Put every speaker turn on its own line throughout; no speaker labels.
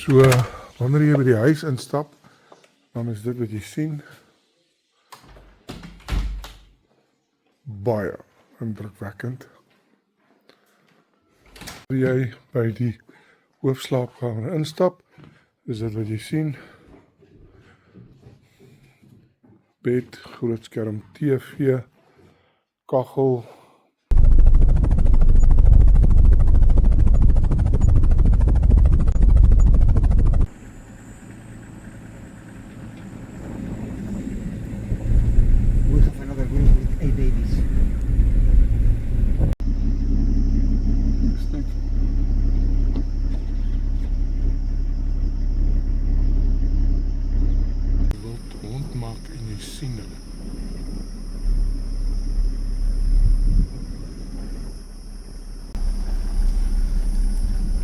So, wanneer jy by die huis instap, dan is dit wat jy sien. Baie indrukwekkend. Wanneer jy by die hoofslaapkamer instap, is dit wat jy sien. Bed, grootskerm TV, kachel.
We have another room with 8 babies.
Jy wilt hond maak en jy sien hulle.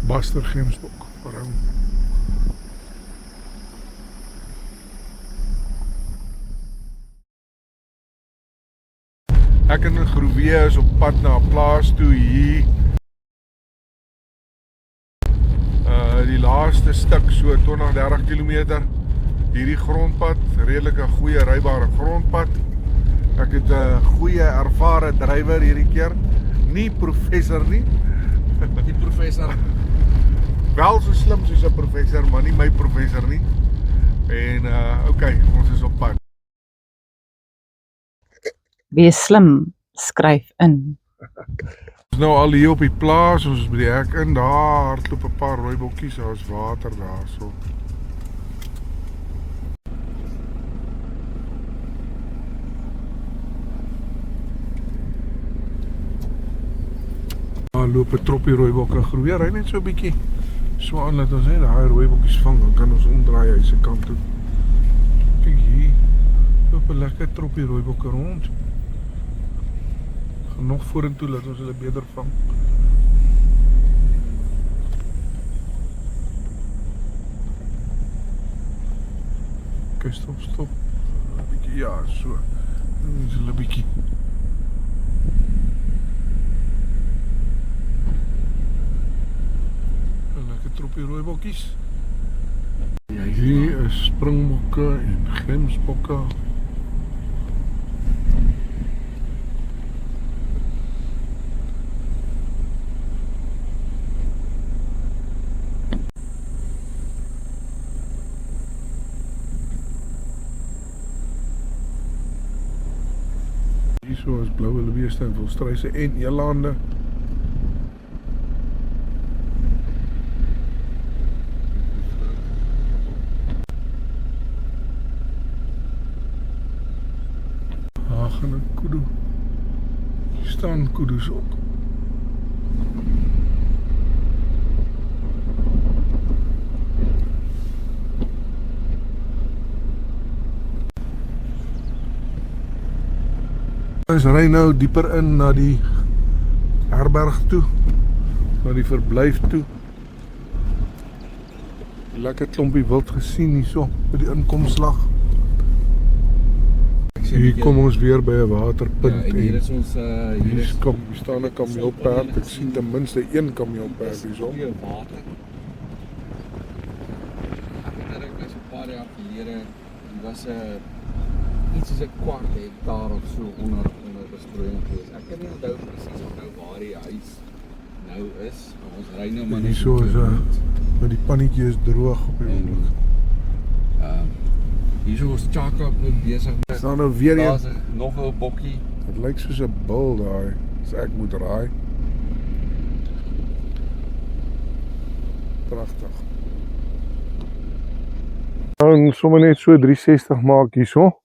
Buster Gemsbok, waarom? Ek en Groewee is op pad na 'n plaas toe hier. Die laaste stuk, so 20-30 km. Hierdie grondpad, redelik 'n goeie rybare grondpad. Ek het 'n goeie ervare drywer hierdie keer. Nie professor nie.
Die professor.
Wel so slim soos 'n professor, maar nie my professor nie. En okay, ons is op pad.
Wees slim, skryf in.
Ons is nou al hier op die plaas, ons is by die hek in, daar hardloop 'n paar rooibokkies, daar is water daar so. Daar loop 'n troppie rooibokke, Groewee ry net so 'n bietjie so aan dat ons net daai rooibokkies vang, dan kan ons omdraai hy se kant toe. Kyk hier, loop 'n lekker troppie rooibokke rond. Gaan nog vorentoe laat ons hulle beter vang. Kyk, stop. 'n Bietjie, ja, so. Dan is hulle bietjie. Troppie rooibokkies. Hier is springbokke en gemsbokke. Hier so is bloue leeuste en volstruise en elande. Gaan 'n kudu. Hier staan kudus ook. Ons ry nou dieper in na die herberg toe, na die verblyf toe. Lekker klompie wild gesien hierso by die inkomslag. Hier kom ons weer by 'n waterpunt.
Ja, en hier is ons
hier staan 'n kameelperd. Ek sien ten minste een kameelperd hierso.
Hier water. Ek was 'n paar jaar gelede, die was 'n iets soos 'n kwart hektaar of so onder besproeiing geweest. Ek kan nie onthou presies nou waar die huis nou is. Ons ry nou maar net
hierso is maar die pannetjie is droog op die oomblik.
Hierso is Chaka besig met.
Staan nou weer een.
Daar's nog 'n bokkie.
Dit lyk soos 'n bil daai. As ek moet raai. Pragtig. Nou sommer net so 360 maak hierso.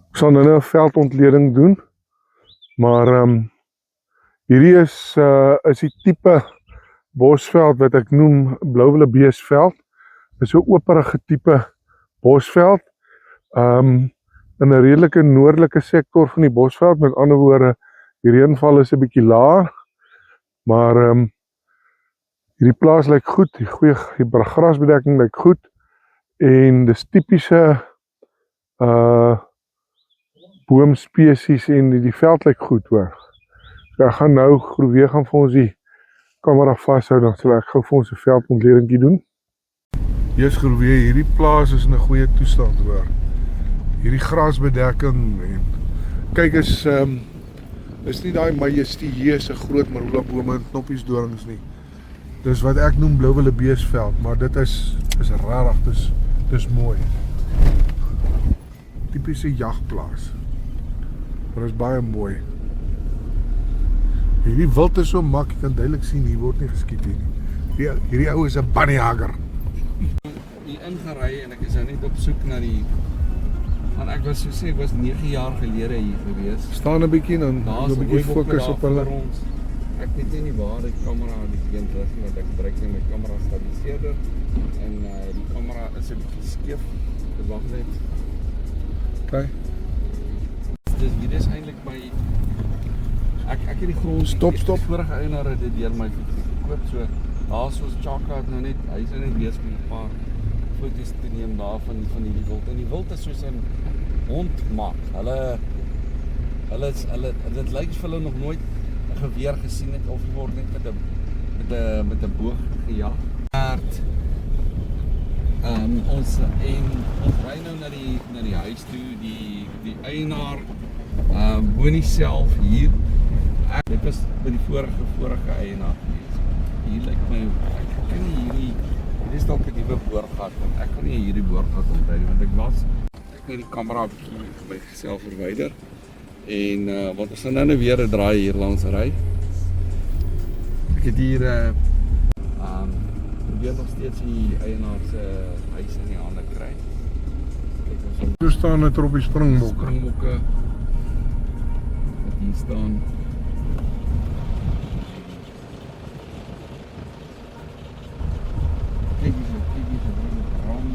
Ek sal nou 'n veldontleding doen. Maar hierdie is die tipe bosveld wat ek noem Blauwillebeesveld. Dit is 'n operige tipe bosveld. In 'n redelike noordelike sektor van die bosveld, met ander woorde, die reënval is 'n bietjie laag, maar hierdie plaas lyk goed, die grasbedekking lyk goed en dis tipiese boomspesies en die veld lyk goed hoor. So ek gaan nou Groewee gaan vir ons die kamera vashou, dan sal ek gou vir ons 'n veldontledingkie doen. Eers Groewe, hierdie plaas is in 'n goeie toestand hoor. Hierdie grasbedekking en kyk is nie daai majestueuse groot marula bome en knoppiesdorings nie. Dis wat ek noem Blouwillebeesveld, maar dit is regtig, dis mooi. Tipiese jagplaas. Maar dit is baie mooi. Hierdie wild is so mak, jy kan duidelik sien, hier word nie geskiet hier nie. Hierdie ou is 'n bunnyhugger.
Hier ingery en ek is nou net op soek na die... Want ek was so sê, ek was 9 jaar gelede hier gewees.
Staan 'n bietjie dan,
Daar's
'n bietjie
hooibokke
fokus op
daar
hulle.
voor ons. Ek weet nie waar die kamera die heen lig nie, want ek gebruik net my kamera stabiliseerder en die kamera is 'n bietjie skeef. Dit wag net.
Okay.
Dis hier is eintlik my ek het die grond
Stop.
vorige eienaar het dit deur my gekoop, so daar's ons Chaka het nou net, hy's nou net besig met 'n paar foto's te neem daar van hierdie wild. En die wild is soos 'n hondmak. Dit lyk vir hulle nog nooit 'n geweer gesien het of word net met 'n boog gejag. Ons ry nou na die huis toe, die eienaar woon self hier. Dit was by die vorige eienaar gewees. Hier lyk my ek kan nie hier is dalk 'n nuwe boorgat want ek kan nie hierdie boorgat onthou nie want ek net die kamera 'n bietjie by myself verwyder en want ons gaan nou weer 'n draai hier langs ry. Ek het hier probeer nog steeds die eienaar se huis in die hande kry. Kyk ons
Hier staan 'n troppie springbokke.
Springbokke wat hier staan. Kyk hier ram.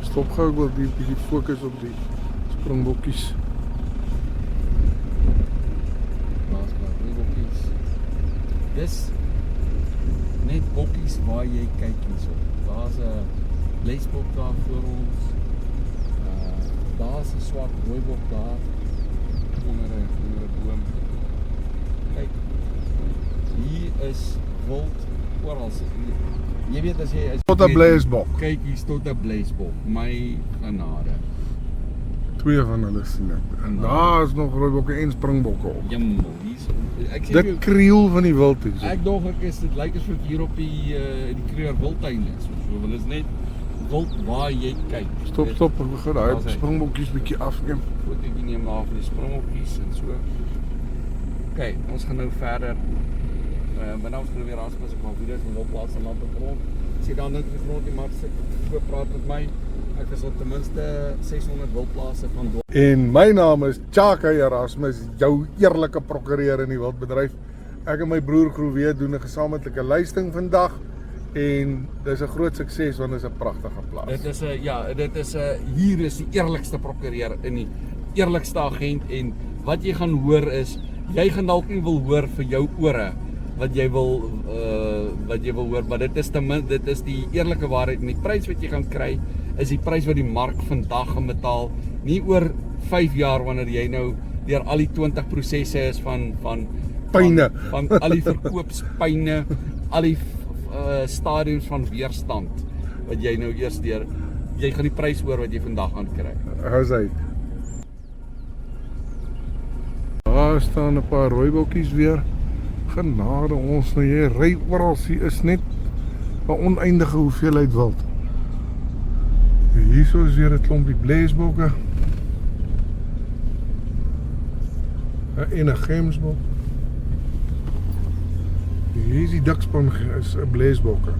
Stop gou, ek wil bietjie fokus op die springbokkies.
Daar's maar bokkies. Dis net bokkies waar jy kyk hierso. Daar's 'n blesbok daar voor ons. Daar's 'n swart rooibok daar onder 'n boom. Kyk. Hier is wild oral. Jy weet as jy
Tot 'n blesbok.
Kyk, hier's tot 'n blesbok. My genade.
Twee van hulle sien ek. En daar is nog rooibokke en springbokke op.
Jemmel, hier's ek sê
Dit kriel van die wild is.
ek dog ek is dit lyk asof ek hier op die Kruger Wildtuin is of so, want dit is net wild waar jy kyk.
Stop, ek begin daai springbokkies bietjie afneem.
Fotootjie neem daar van die springbokkies en so. OK, ons gaan nou verder. Maar nou ons gaan weer Rasmus op video's van wildplase en land op grond. Sien dan net die grond die maar so praat met my. Ek is op ten minste 600 wildplase van
En my naam is Chaka Erasmus, jou eerlike prokureur in die wildbedryf. Ek en my broer Groewe doen 'n gesamentlike luisting vandag en dis 'n groot sukses want dit is 'n pragtige plaas.
Dit is hier is die eerlikste prokureur in die eerlikste agent en wat jy gaan hoor is jy gaan dalk nie wil hoor vir jou ore wat jy wil hoor, maar dit is die eerlike waarheid en die prys wat jy gaan kry is die prys wat die mark vandag gaan betaal, nie oor 5 jaar wanneer jy nou deur al die 20 prosesse is van
Pyne.
van al die verkoopspyne, al die stadiums van weerstand wat jy nou eers deur jy gaan die prys hoor wat jy vandag gaan kry.
How's hy? Daar staan 'n paar rooibokkies weer. Genade ons nou, jy ry oral, hier is net 'n oneindige hoeveelheid wild. Hierso is weer 'n klompie blesbokke. En 'n gemsbok. Hier is die dikspan is 'n blesbokke.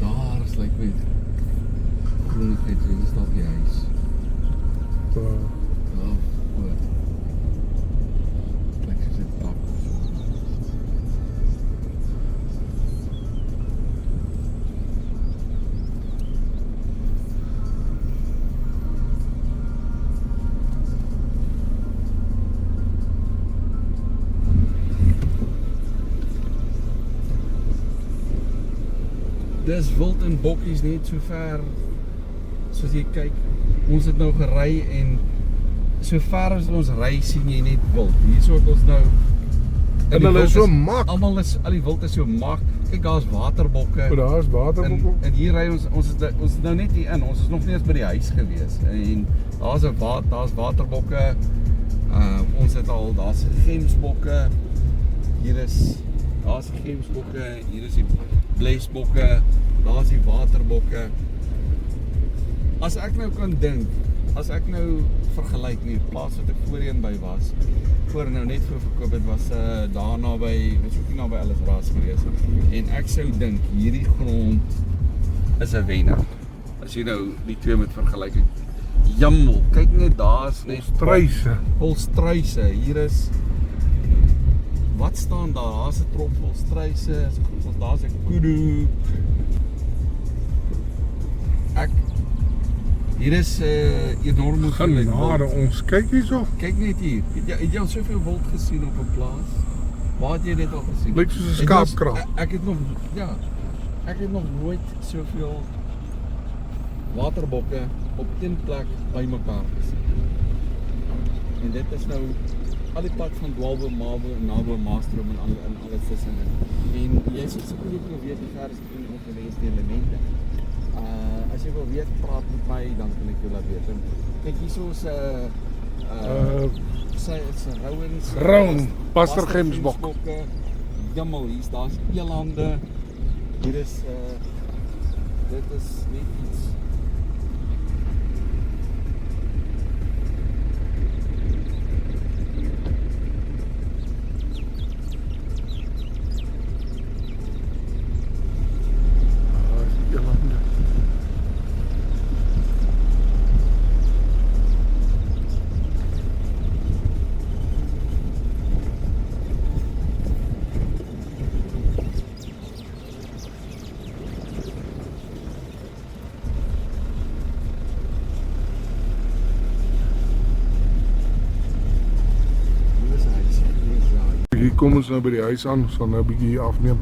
Daar is lyk my groenigheid, dit is dalk die huis. Lyk soos 'n dak. Dis wild en bokkies net so ver soos jy kyk. Ons het nou gery en so ver as ons ry sien jy net wild. Hier het ons nou
En hulle is so mak.
Al die wild is so mak. Kyk, daar's waterbokke.
Daar is waterbokke.
En hier ry ons is nou net hier in. Ons is nog nie eens by die huis gewees. En daar's waterbokke. Ons het al, daar's gemsbokke. Daar's die gemsbokke, hier is die blesbokke, daar's die waterbokke. As ek nou kan dink, as ek nou vergelyk nie, die plaas wat ek voorheen by was, voor nou net voor verkoop het, was daar naby, ons ook nie naby alles ras gewees. En ek sou dink, hierdie grond is 'n wenner. As jy nou die twee moet vergelyk. Jammel, kyk net, daar's net volstruise. Hier is, wat staan daar? Daar's 'n trop volstruise, daar's 'n kudu. Hier is enorme
genade ons. Kyk hierso.
Kyk net hier. Het jy al soveel wild gesien op 'n plaas? Waar het jy dit al gesien?
Lyk soos 'n skaapkraal.
Ek het nog nooit soveel waterbokke op een plek bymekaar gesien. En dit is nou al die pad van Dwaalboom, Naboom, Maastroom en alles tussenin. En jy sê seker jy wil weet hoe ver is die ongewenste elemente. As jy wil weet, praat met my, dan kan ek jou laat weet. En kyk, hierso is
Rouen, Pastergemsbok.
Jammel, daar's elande. Hier is dit is net iets.
Hier kom ons nou by die huis aan, ons sal nou 'n bietjie hier afneem.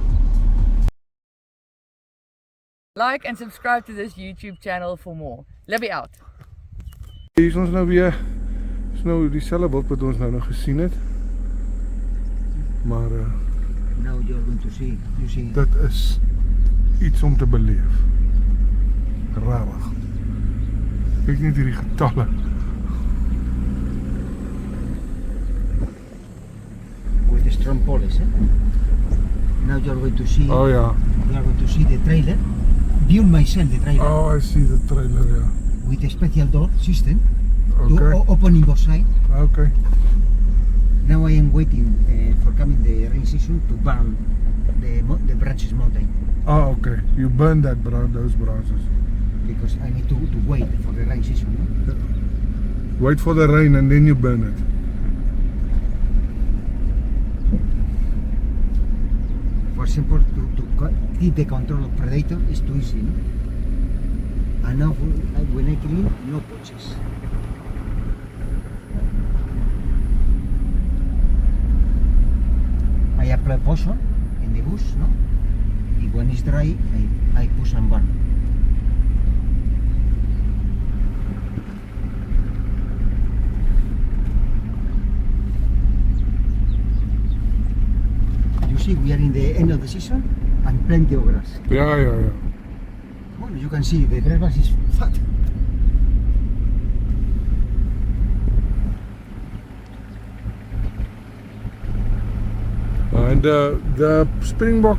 Like and subscribe to this YouTube channel for more. Libby out.
Hier is ons nou weer, is nou dieselfde wild wat ons nou nog gesien het. Maar
Now you're going to see, you see.
dit is iets om te beleef. Rarig. Kyk net hierdie getalle.
With the strong police, Now you're going to see.
Oh ja.
You are going to see the trailer. View myself the trailer.
Oh, I see the trailer, ja.
With a special door system.
Okay.
To open in both sides.
Okay.
Now I am waiting for coming the rain season to burn the branches mountain.
Ah, okay. You burn those branches.
Because I need to wait for the rain season. No?
Wait for the rain and then you burn it.
For example, to keep the control of predator is too easy. No? And now when I clean, no poaches. I apply poison in the bush, no? And when it's dry, I push and burn. You see, we are in the end of the season and plenty of grass.
Ja.
Well, you can see the grass is fat.
And the springbok,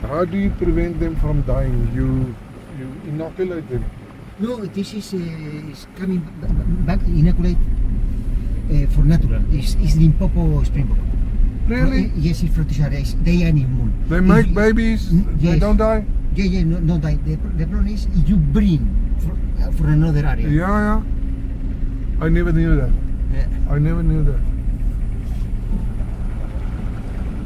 how do you prevent them from dying? You inoculate them.
No, this is coming back inoculate for natural. It's Limpopo springbok.
Really?
Yes, it's Fructisaria. They are immune.
They make babies, they
Yes.
don't die?
Yeah, no die. The problem is you bring for another area.
Ja. I never knew that. I never knew that.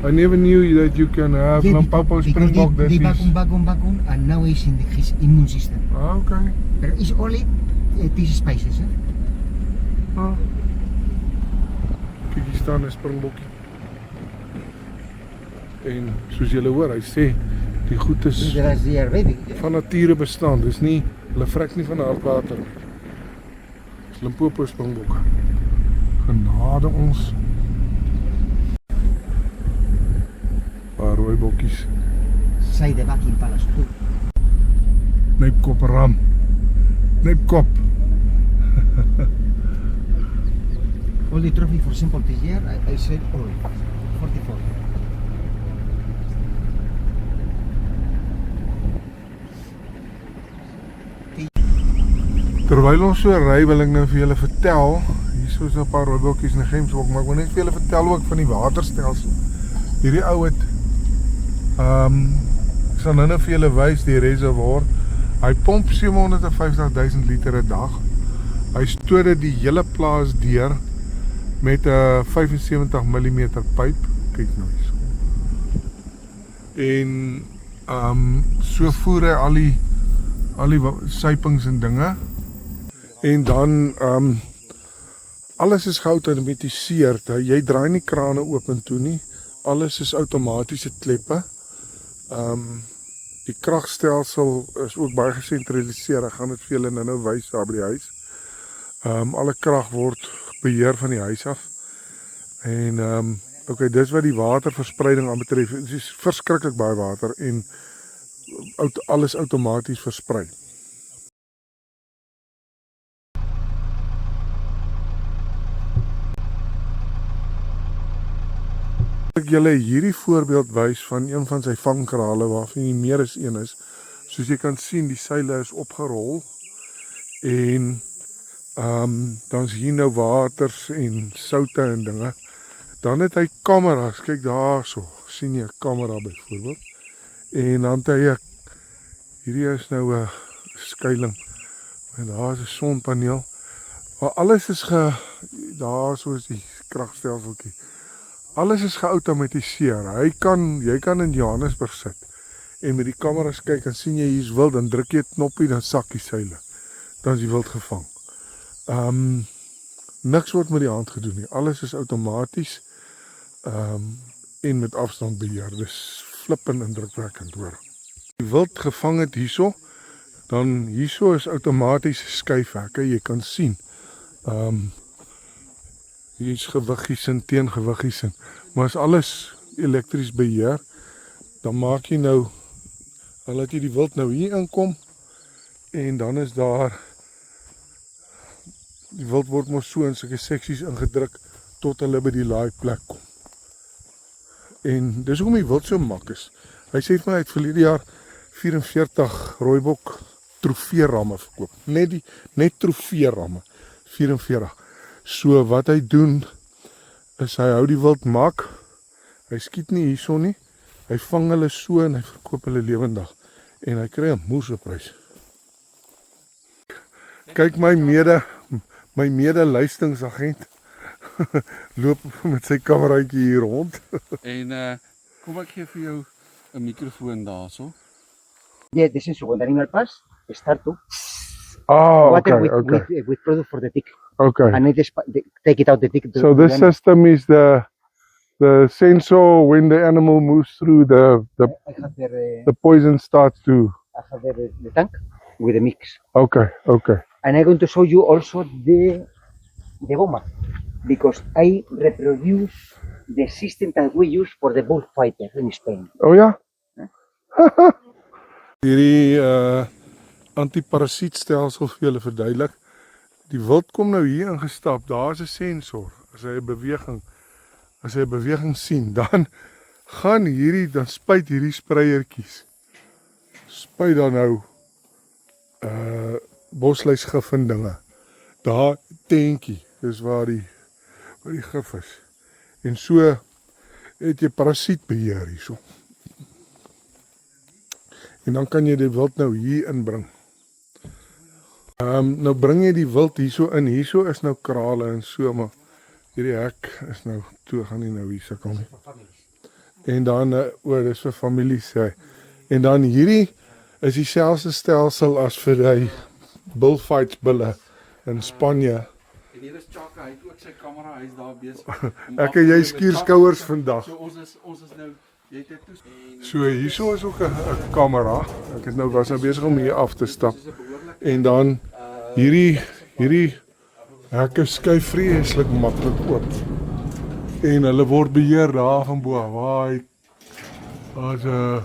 I never knew that you can have Limpopo springbok that
they
is...
back on, and now it's in his immune system.
Ah, okay.
But it's only these spices.
Ah. Kijk, hier staan 'n springbokkie. En soos julle hoor, hy sê die goed is
That's their baby.
van nature bestaan. Dis nie, hulle vrek nie van hardwater nie. Dis Limpopo springbokke. Genade ons. Paar rooi bokkies.
Zij de bak in Palace toe.
Neepkop ram. Neepkop.
All the trophy, for example, this year, I said all, 44.
Terwyl ons so ry, wil ek nou vir julle vertel, hier is nou 'n paar rooibokkies in die Gemsbok, maar ek wil net vir julle vertel ook van die waterstelsel. Hierdie ou het ek sal nou vir julle wys die reservoir. Hy pomp 750.000 liter 'n dag. Hy stoot dit die hele plaas deur met 'n 75 mm pyp. Kyk nou hierso. En so voer hy al die sypings en dinge. En dan alles is geautomatiseer. Jy draai nie krane oop en toe nie. Alles is outomatiese kleppe. Die kragstelsel is ook baie gesentraliseer. Ek gaan dit vir julle nou wys daar by die huis. Alle krag word beheer van die huis af. En okay, dis wat die waterverspreiding aan betref. Dit is verskriklik baie water en alles outomaties versprei. Ek julle hierdie voorbeeld wys van een van sy vangkrale waarvan die meer as een is. Soos jy kan sien, die seile is opgerol en dan is hier nou waters en soute en dinge. Dan het hy kameras, kyk daarso, sien jy 'n kamera byvoorbeeld. En dan het hy hierdie is nou 'n skuiling en daar is 'n sonpaneel. Maar alles is daarso is die kragstelseltjie. Alles is geautomatiseer. Jy kan in Johannesburg sit en met die kameras kyk en sien jy hier's wild, dan druk jy 'n knoppie, dan sak die seile. Dan is die wild gevang. Niks word met die hand gedoen nie. Alles is outomaties en met afstand beheer. Dis flippend indrukwekkend hoor. Die wild gevang het hierso, dan hierso is outomatiese skuifhekke. Jy kan sien. Hier is gewiggies en teengewiggies in. Maar as alles elektries beheer, dan maak jy nou, dan laat jy die wild nou hier inkom en dan is daar die wild word mos so in sulke seksies ingedruk tot hulle by die laai plek kom. En dis hoekom die wild so mak is. Hy sê vir my, hy het verlede jaar 44 rooibok trofeeramme verkoop. Net trofeeramme. 44. So wat hy doen, is hy hou die wild mak. Hy skiet nie hierso nie. Hy vang hulle so en hy verkoop hulle lewendig. En hy kry 'n moerse prys. Kyk my mede luistingsagent loop met sy kameraatjie hier rond.
En kom ek gee vir jou 'n mikrofoon daarso.
Yeah, this is when the animal pass, start to
Okay,
water
okay,
with product for the tick.
okay.
And it is, take it out the tick.
So this system is the sensor when the animal moves through
I have there,
the poison starts to.
I have there the tank with the mix.
Okay, okay.
And I'm going to show you also the bomba, because I reproduce the system that we use for the bullfighter in Spain.
Oh ja? Hierdie antiparasietstelsel vir julle verduidelik. Die wild kom nou hier ingestap, daar is 'n sensor. As hy 'n beweging sien, dan gaan dan spuit hierdie spreiertjies. Spuit dan nou bosluisgif en dinge. Daar tentjie, dis waar die gif is. En so het jy parasietbeheer hierso. En dan kan jy die wild nou hier inbring. Nou bring jy die wild hierso in. Hierso is nou krale en so, maar hierdie hek is nou toe, gaan nie nou hier sukkel nie. En dan, dis vir families sê. En dan hierdie is dieselfde stelsel as vir die bullfights bulle in Spanje.
En hier is Chaka, hy het ook sy kamera, hy is daar besig.
Ek en jy skuur skouers vandag.
So ons is nou, jy het dit toe.
So hierso is ook 'n kamera. Ek het was nou besig om hier af te stap. En dan hierdie Hekke skuif vreeslik maklik oop. En hulle word beheer daar van bo af. Daar's 'n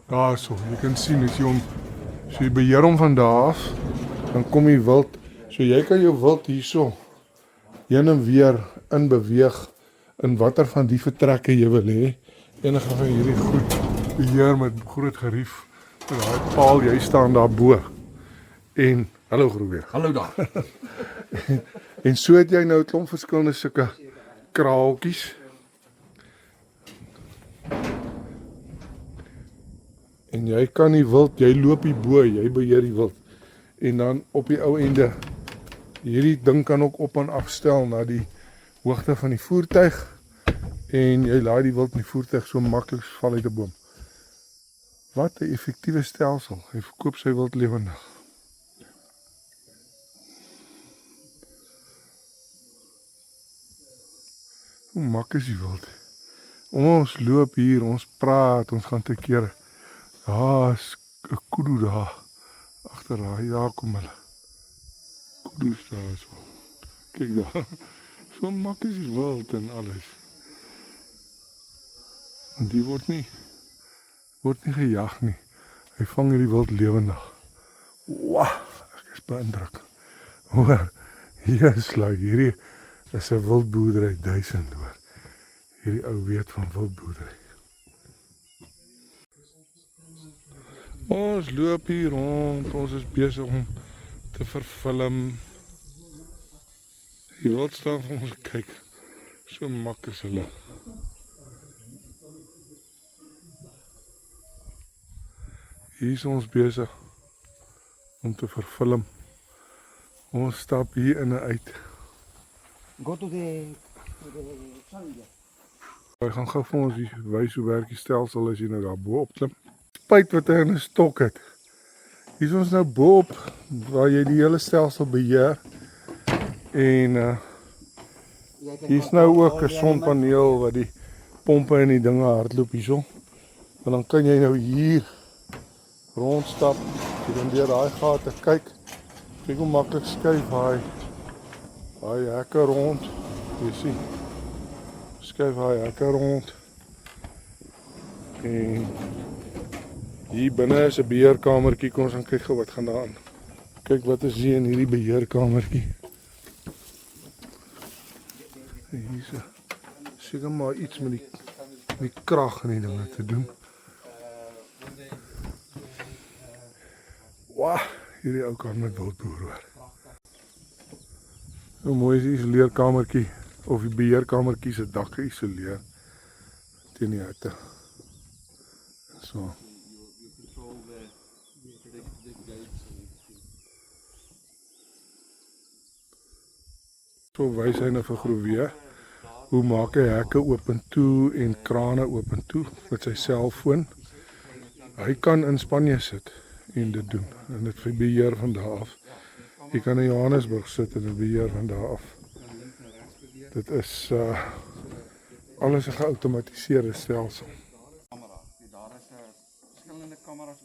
daar so, jy kan sien as jy hom so jy beheer hom van daar af, dan kom die wild. So jy kan jou wild hierso heen en weer in beweeg in watter van die vertrekke jy wil hê. Enige van hierdie goed beheer met groot gerief. Met daai paal, jy staan daar bo. En hallo Groewe.
Hallo daar.
En so het jy nou 'n klomp verskillende sulke kraaltjies. En jy kan die wild, jy loop hier bo, jy beheer die wild. En dan op die ou ende, hierdie ding kan ook op en afstel na die hoogte van die voertuig. En jy laai die wild in die voertuig so maklik val uit 'n boom. Wat 'n effektiewe stelsel. Hy verkoop sy wild lewendig. Hoe mak is die wild? Ons loop hier, ons praat, ons gaan te kere. Daar's 'n kudu daar. Agter daar kom hulle. Kudu daar so. Kyk daar. So mak is die wild en alles. En die word nie gejag nie. Hy vang hierdie wild lewendig. Wow, ek is beïndruk. Hoor, hier is like, hierdie is 'n wildboerdery 1000 hoor. Hierdie ou weet van wildboerdery. Ons loop hier rond, ons is besig om te verfilm. Die wild staan vir ons kyk. So mak is hulle. Hier is ons besig om te verfilm. Ons stap hier in en uit.
Go to the Zambia.
Hy gaan gou vir ons wys hoe werk die stelsel as jy nou daar bo op klim. Spuit wat hy in 'n stok het. Hier is ons nou bo op waar jy die hele stelsel beheer. En hier is nou ook 'n sonpaneel wat die pompe en die dinge hardloop hierso. En dan kan jy nou hier rondstap, jy kan deur daai gate kyk. Kyk hoe maklik skuif hy hekke rond. Jy sien. Skuif hy hekke rond. En hier binne is 'n beheerkamertjie. Kom ons gaan kyk gou wat gaan daar aan. Kyk wat is hier in hierdie beheerkamertjie. Hier is seker maar iets met die krag en die dinge te doen. Wow, hierdie ou kan met wildboer hoor. Hoe mooi is die isoleerkamertjie of die beheerkamertjie se dak geïsoleer teen die hitte. So. So wys hy nou vir Groewe hoe maak hy hekke oop en toe en krane oop en toe met sy selfoon. Hy kan in Spanje sit en dit doen en dit beheer van daar af. Jy kan in Johannesburg sit en dit beheer van daar af. Dit is alles 'n geautomatiseerde stelsel.
Daar is verskillende kameras.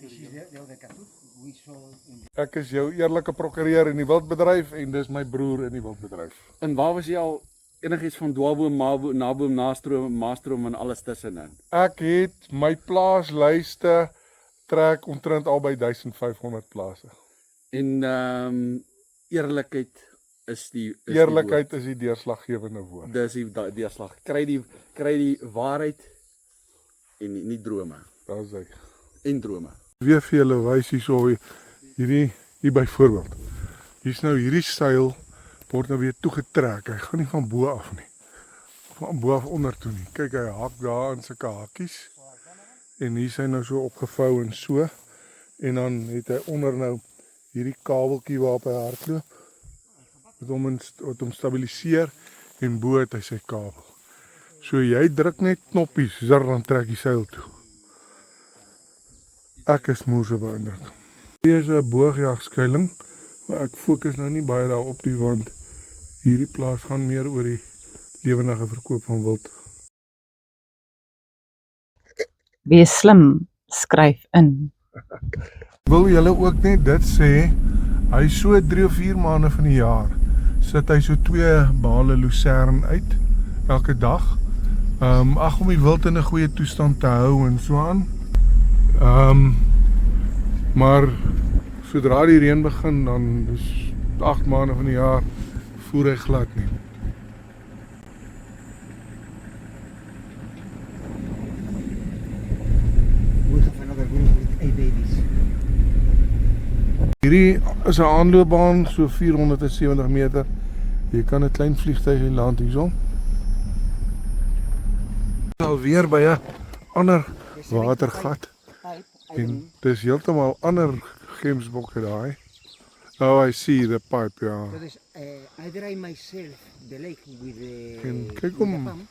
Ek is jou eerlike prokureur in die wildbedryf en dis my broer in die wildbedryf.
En waar was jy al enigiets van dwaalboom, naboom, nastroom, maastroom en alles tussenin?
Ek het my plaaslyste trek omtrent al by 1500 plase.
En eerlikheid is die
Eerlikheid is die deurslaggewende woord.
Dis die deurslag. Kry die waarheid en nie drome.
Daar's hy.
En drome.
Weer vir julle wys hierso hier byvoorbeeld. Hier's nou hierdie seil word nou weer toegetrek. Hy gaan nie van bo af nie. Van bo af onder toe nie. Kyk, hy hak daar in sulke hakkies. En hier is hy nou so opgevou en so. En dan het hy onder nou hierdie kabeltjie waarop hy hardloop. Wat hom stabiliseer en bo het hy sy kabel. So jy druk net knoppies, dan trek die seil toe. Ek is moeë beïndruk. Hier is 'n boogjagskuiling, maar ek fokus nou nie baie daarop nie want hierdie plaas gaan meer oor die lewendige verkoop van wild.
Wees slim, skryf in.
Wil julle ook net dit sê, Hy is so 3 of 4 maande van die jaar sit hy so 2 bale lucern uit elke dag. Ag, om die wild in 'n goeie toestand te hou en so aan. Maar sodra die reën begin, dan is 8 maande van die jaar voer hy glad nie.
We have another group with 8 babies.
Hierdie is 'n aanloopbaan, so 470 meter. Jy kan 'n klein vliegtuig land hierson. Alweer by 'n ander watergat. En dis heeltemal ander gemsbokke daai. Oh, I see the pipe, ja.
Entonces, I dry myself the lake with the,
En
with
kyk
the
hom.
pump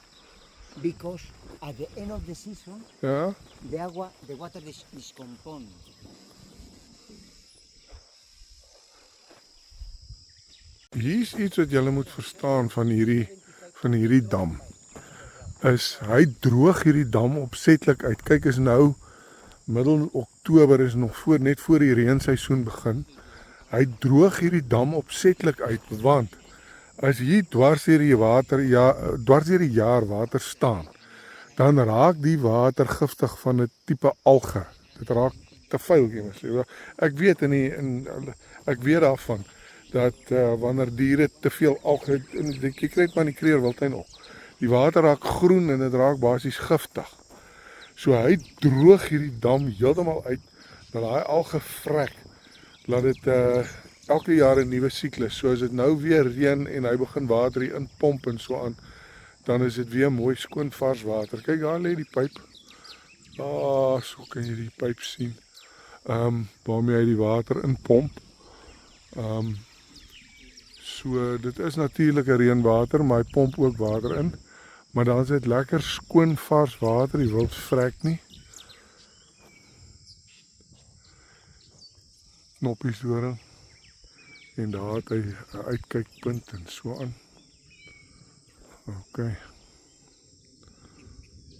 because at the end of the season,
Ja.
the water is compound.
Hier is iets wat julle moet verstaan van hierdie dam. Is hy droog hierdie dam opsetlik uit. Kyk, is nou middel Oktober, is nog net voor die reenseisoen begin. Hy droog hierdie dam opsetlik uit, want as hier dwars deur die jaar water staan, dan raak die water giftig van 'n tipe alge. Dit raak te vuil, ek weet ek weet daarvan dat wanneer diere te veel alge, jy kry dit maar in die Kreerwiltuin ook. Die water raak groen en dit raak basies giftig. So hy droog hierdie dam heeltemal uit, dat daai alge vrek, laat dit elke jaar 'n nuwe siklus. So as dit nou weer reën en hy begin water hier in pomp en so aan, dan is dit weer mooi skoon vars water. Kyk, daar lê die pyp. So kan jy die pyp sien. Waarmee hy die water in pomp. So dit is natuurlike reënwater, maar hy pomp ook water in. Maar dan is dit lekker skoon vars water, die wild vrek nie. Knoppies doring. En daar het hy 'n uitkykpunt en so aan. OK.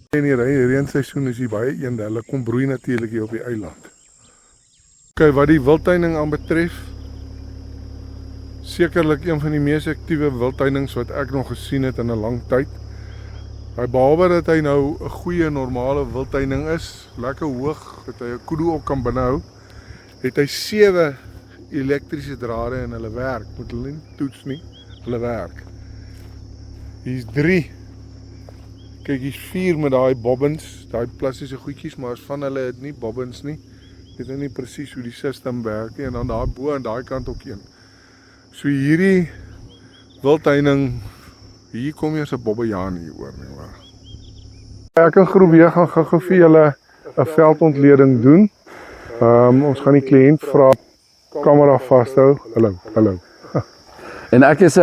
En die reënseisoen is hier baie eende. Hulle kom broei natuurlik hier op die eiland. OK, wat die wildtuining aanbetref, sekerlik een van die mees aktiewe wildtuinings wat ek nog gesien het in 'n lang tyd. Behalwe dat hy nou 'n goeie normale wildtuining is, lekker hoog, dat hy 'n kudu ook kan binnehou, het hy 7 elektriese drade en hulle werk. Moet hulle nie toets nie, hulle werk. Hier's 3. Kyk, hier's 4 met daai bobbins, daai plastiese goedjies, maar as van hulle het nie bobbins nie. Weet nou nie presies hoe die system werk nie, en dan daar bo aan daai kant ook een. So hierdie wildtuining, hier kom jy as 'n bobbejaan hier oor nie, maar. Ek en groep weer gaan gou vir julle 'n veldontleding doen. Ons gaan die kliënt vra kamera vashou. Hallo.
En ek is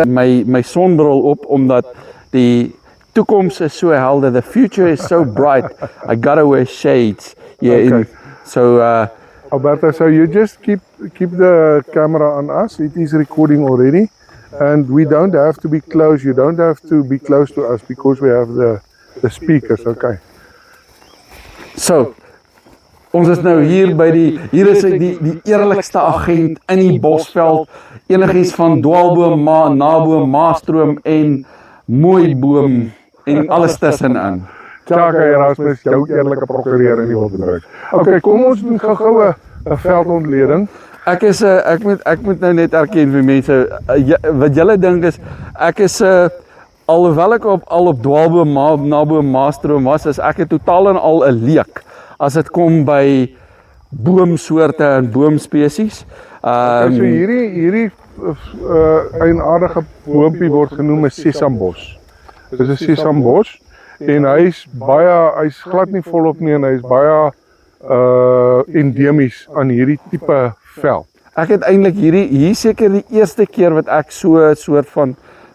my sonbril op omdat die toekoms is so helder. The future is so bright. I gotta wear shades. Yeah.
Okay.
So
Alberto, so you just keep the camera on us. It is recording already, and we don't have to be close. You don't have to be close to us because we have the speakers. Okay.
So ons is nou hier by hier is die eerlikste agent in die Bosveld. Enigiets van dwaalboom, naboom, maastroom en mooiboom en alles tussenin.
Tjaka Erasmus, jou eerlike prokureur in die wildbedryf. Okay, kom ons doen gou-gou 'n veldontleding.
Ek moet nou net erken vir mense, wat julle dink is, ek is alhoewel ek al op dwaalboom, naboom, maastroom was, is ek totaal en al 'n leek as dit kom by boomsoorte en boomspesies.
So hierdie eienaardige boompie word genoem 'n sesambos. Dit is 'n sesambos en hy's glad nie volop nie en hy's baie endemies aan hierdie tipe veld.
Ek het eintlik hier seker die eerste keer wat ek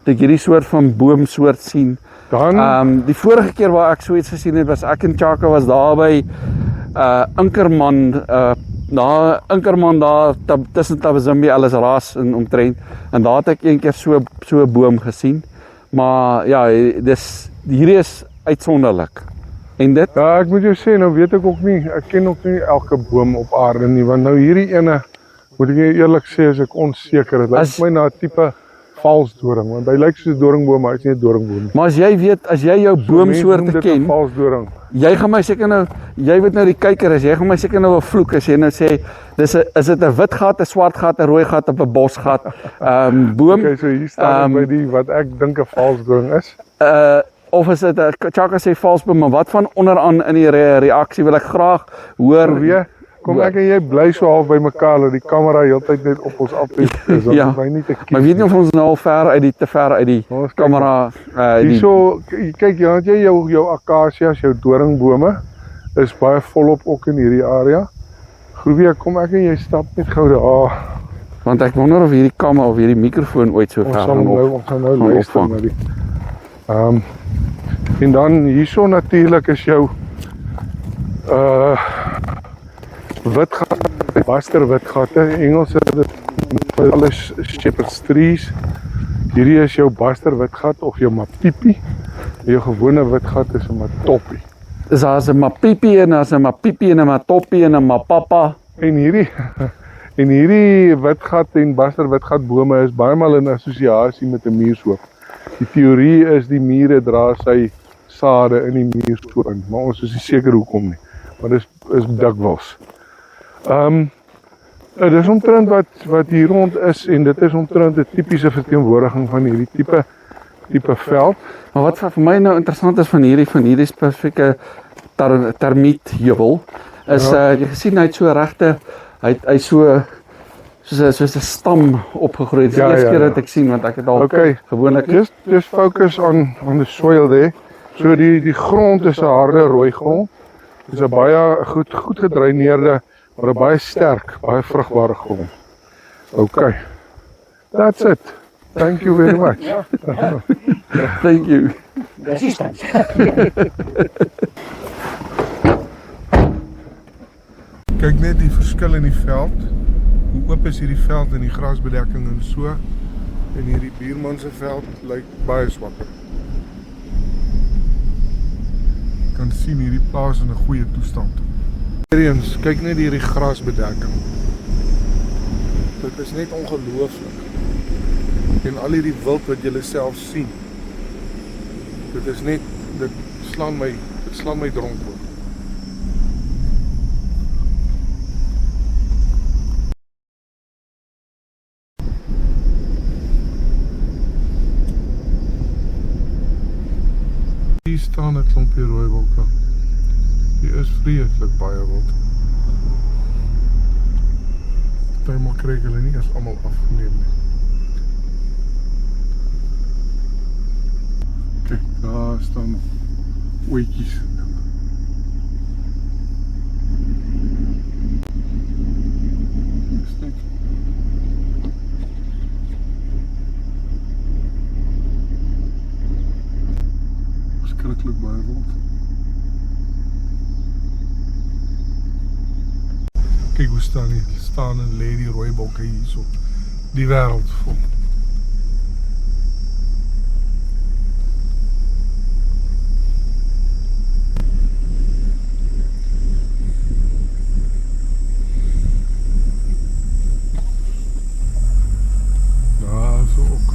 hierdie soort van boomsoort sien.
Dan
die vorige keer waar ek so iets gesien het, was ek in Tjaka, was daar by Inkerman, Inkerman daar tussen Tabazimbi, alles ras en omtrent, en daar het ek een keer so 'n boom gesien. Maar ja, hierdie is uitsonderlik. En dit?
Ja, ek moet jou sê, nou weet ek ook nie, ek ken ook nie elke boom op aarde nie, want nou hierdie ene Moet ek jou eerlik sê as ek onseker, dit lyk
As-
vir my na 'n tipe valsdoring, want hy lyk soos 'n doringboom, maar hy is nie 'n doringboom nie.
Maar as jy weet, as jy jou
Mense noem
boomsoorte
dit 'n
ken,
valsdoring.
jy gaan my seker nou, jy weet nou die kyker is, jy gaan my seker nou 'n vloek as jy nou sê, is dit 'n wit gat, 'n swart gat, 'n rooi gat of 'n bosgat? Boom,
Okay, so hier staan by die wat ek dink 'n valsdoring is.
of is dit 'n Chaka sê valsboom, maar wat van onderaan in die reaksie wil ek graag hoor.
Weer, kom ek en jy bly so half by mekaar dat die kamera heeltyd net op ons af is. Dan
Ja,
hoef hy nie te kies.
Maar ek weet nie of ons nou al te ver uit die
Ons kyk
kamera
Hierso, kyk jy, want jy jou akasias, jou doringbome is baie volop ook in hierdie area. Groewie, kom ek en jy stap net gou daar.
want ek wonder of hierdie kamera of hierdie mikrofoon ooit so
Ons
ver
sal
gaan
nou,
op.
ons gaan nou
gaan
luister
opvang.
na die. En dan hierso natuurlik is jou witgat, baster witgatte, Engels is dit alles shepherd's trees. Hierdie is jou baster witgat of jou mapiepi. Jou gewone witgat is 'n matoppie.
Is daar 'n mapiepi en daar's 'n mapiepi en 'n matoppie en 'n mapapa.
En hierdie witgat en baster witgat bome is baie maal in assosiasie met 'n muurshoop. Die teorie is die mure dra sy sade in die muurshoop in, maar ons is nie seker hoekom nie. Maar dis is dikwels. Dis omtrent wat hier rond is en dit is omtrent 'n tipiese verteenwoordiging van hierdie tipe veld.
Maar wat vir my nou interessant is van hierdie spesifieke termietheuwel is jy gesien hy het so regte hy so soos 'n stam opgegroei. Dit is die eerste keer dat ek sien, want ek het al
Okay.
gewoonlik
Just focus on the soil there. So die grond is 'n harde rooi grond. Dis 'n baie goed gedreineerde, maar 'n baie sterk, baie vrugbare grond. Okay. That's it. Thank you very much.
thank you.
Kyk net die verskil in die veld. Hoe oop is hierdie veld en die grasbedekking en so. En hierdie buurman se veld lyk baie swakker. Jy kan sien hierdie plaas in 'n goeie toestand. Eens, kyk net hierdie grasbedekking. Dit is net ongelooflik. En al hierdie wild wat julle self sien. Dit is net dit slaan my dronk word. Hier staan 'n klompie rooiwolke. Die is vreeslik baie wild. Partymal kry ek hulle nie eens almal afgeneem nie. Kyk, daar staan ooitjies. Skrikkelik baie wild. Kyk hoe staan en lê die rooibokke hierso. Die wêreld vol. Daar so ook.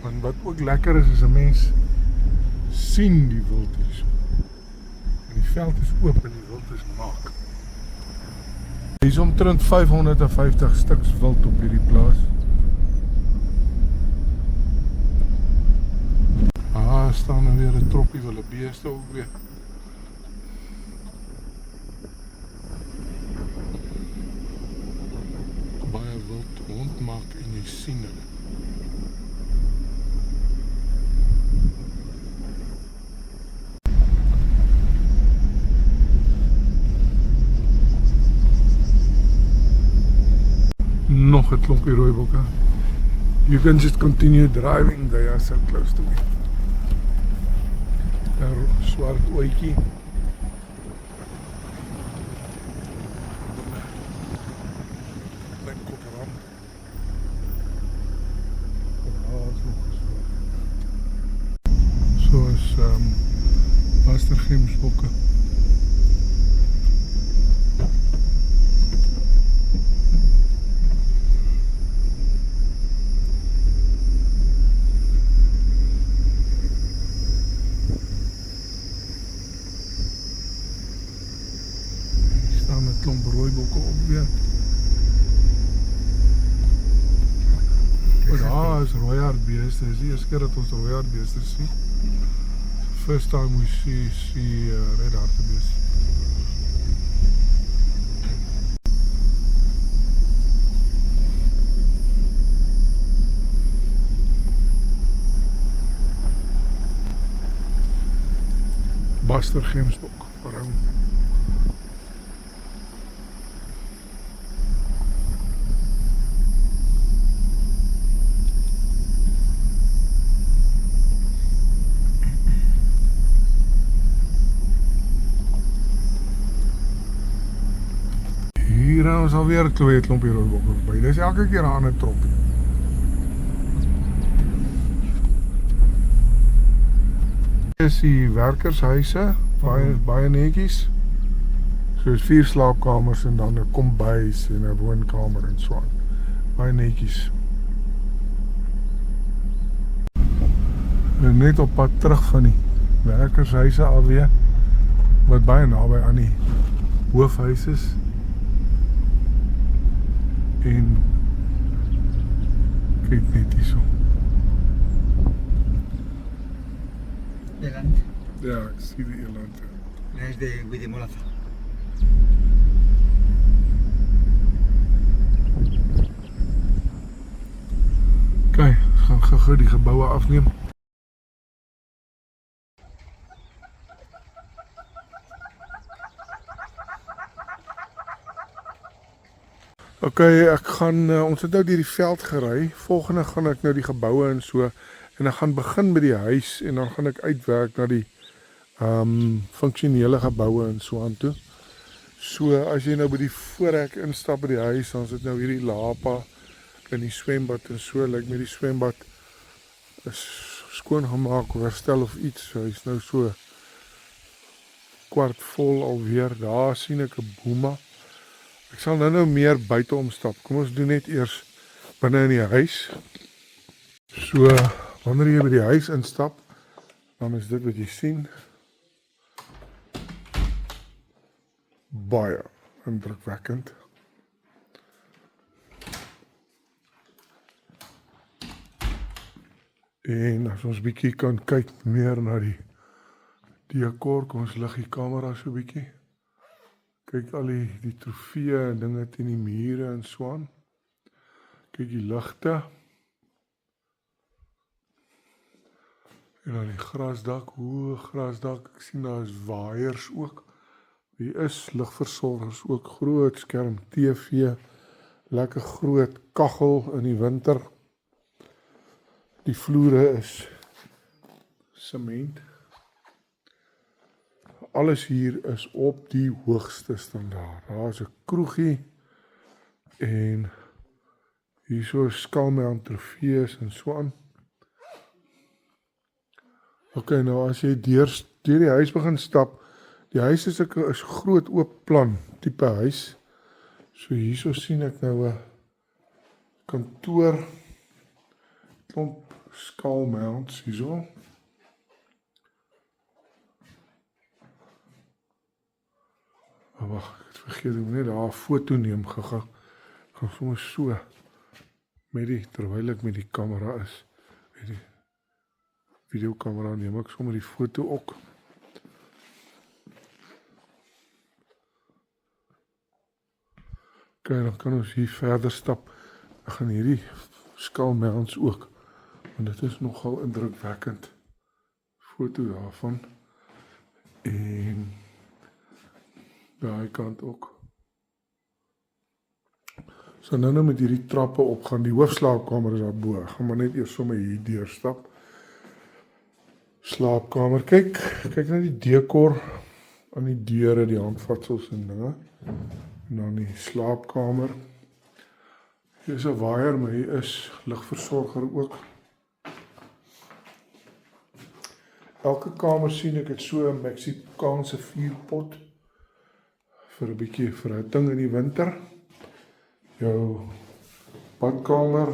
En wat ook lekker is 'n mens sien die wild hierso. En die veld is oop en die wild is mak. Hier is omtrent 550 stuks wild op hierdie plaas. Staan nou weer 'n troppie wildebeeste ook weer. Baie wild rondmaak en jy sien hulle. Nog 'n klompie rooibokke. You can just continue driving, they are so close to me. Daar swart ooitjie. Klein Bastergemsbokke. Hier staan 'n klomp rooibokke op weer. Maar daar is rooi-hartbeeste. Dis die eerste keer dat ons rooi-hartbeeste sien. First time we see red hartebeeste. Bastergemsbok. Waarom? Hier is alweer 'n klompie roodbokke verby. Dis elke keer 'n ander trompie. Dis die werkershuise, baie netjies. Soos 4 slaapkamers en dan 'n kombuis en 'n woonkamer en so aan. Baie netjies. En net op pad terug van die werkershuise alweer, wat baie naby aan die hoofhuis is. En kyk net hierso.
Eland.
Ja, ek sien die eland.
Es de Guidemolaza.
Kyk, gaan gou die geboue afneem. Ok, ek gaan, ons het nou deur die veld gery. Volgende gaan ek nou die geboue en so, en ek gaan begin by die huis en dan gaan ek uitwerk na die funksionele geboue en so aan toe. So as jy nou by die voorhek instap by die huis, dan is dit nou hierdie lapa in die swembad en so, lyk met die swembad is skoongemaak of herstel of iets. So hy's nou so kwart vol alweer. Daar sien ek 'n booma. Ek sal nou meer buite omstap. Kom ons doen net eers binne in die huis. So, wanneer jy by die huis instap, dan is dit wat jy sien. Baie indrukwekkend. En as ons bietjie kan kyk meer na die dekor, kom ons lig die kamera so bietjie. Kyk al die trofee en dinge teen die mure en so aan. Kyk die ligte. En dan die grasdak, hoë grasdak. Ek sien daar is waaiers ook. Hier is ligversorgers ook, groot skerm TV, lekker groot kaggel in die winter. Die vloere is sement. Alles hier is op die hoogste standaard. Daar is 'n kroegie en hier so skalmount trofees en so aan. Ok, nou as jy deur die huis begin stap, die huis is 'n groot oop plan tipe huis. So hierso sien ek nou 'n kantoor, klomp skalmounts hierso. Wag, ek het vergeet, ek moet net daar 'n foto neem gegaan. Ek gaan sommer so terwyl ek met die kamera is, met die videokamera neem ek sommer die foto ook. Ok, dan kan ons hier verder stap. Ek gaan hierdie skalmounts ook, want dit is nogal indrukwekkend. Foto daarvan. En daai kant ook. So nou met hierdie trappe opgaan, die hoofslaapkamer is daarbo. Ek gaan maar net eers sommer hier deur stap. Slaapkamer, kyk na die dekor aan die deure, die handvatsels en dinge. En dan die slaapkamer. Hier is 'n waaier, maar hier is ligversorger ook. Elke kamer sien ek het so 'n Meksikaanse vuurpot vir 'n bietjie verhitting in die winter. Jou badkamer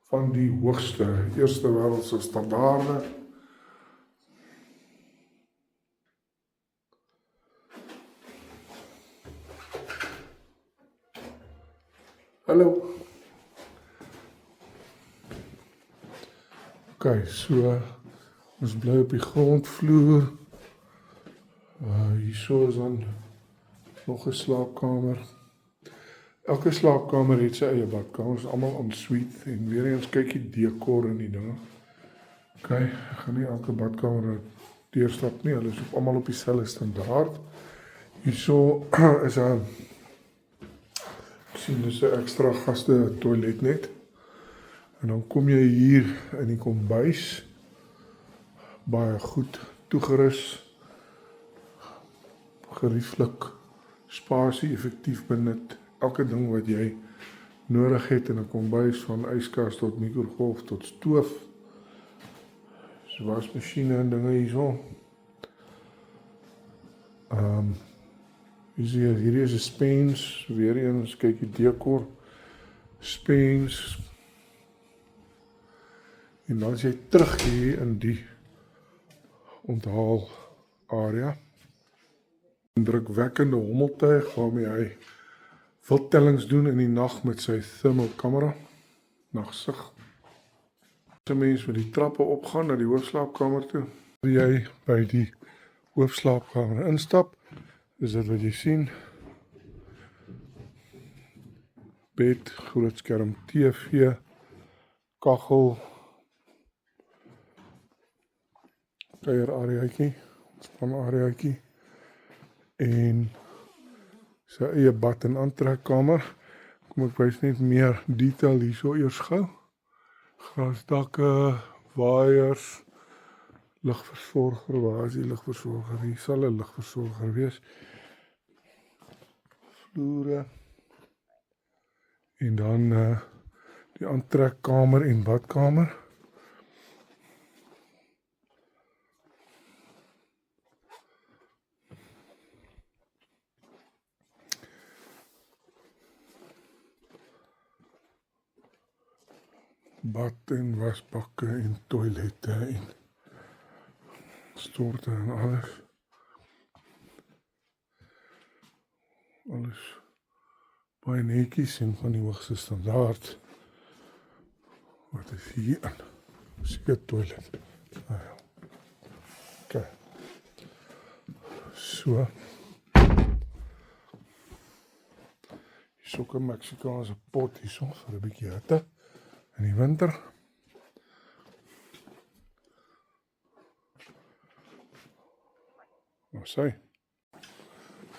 van die hoogste eerste wêreldse standaarde. Hallo. OK, so ons bly op die grondvloer. Hierso is dan nog 'n slaapkamer. Elke slaapkamer het sy eie badkamer, is almal en suite en weer eens kyk die dekor in die dinge. OK, ek gaan nie elke badkamer deurstap nie, hulle is almal op dieselfde standaard. Hierso is 'n ek sien dis 'n ekstra gaste toilet net. En dan kom jy hier in die kombuis, baie goed toegerus, gerieflik, spasie, effektief benut, elke ding wat jy nodig het in 'n kombuis, van yskas tot mikrogolf tot stoof, so wasmasjiene en dinge hierso. Hierdie is 'n spens, weer eens kyk die dekor, spens. En dan as jy terug hier in die onthaal area, indrukwekkende hommeltuig waarmee hy wildtellings doen in die nag met sy thermal kamera, nagsig. As 'n mens met die trappe opgaan na die hoofslaapkamer toe, as jy by die hoofslaapkamer instap, is dit wat jy sien. Bed, groot skerm TV, kaggel, kuierareaatjie, ontspan-areaatjie en sy eie bad en aantrekkamer. Kom ek wys net meer detail hierso eers gou. Grasdakke, waaiers, ligversorger, waar is die ligversorger? Hier sal 'n ligversorger wees. Vloere en dan die aantrekkamer en badkamer. Bad en wasbakke en toilette en storte en alles. Alles baie netjies en van die hoogste standaard. Wat is hier aan? Seker toilet. Ah ja. OK. So. Hier's ook 'n Meksikaanse pot hierso vir 'n bietjie hitte in die winter. Nou sy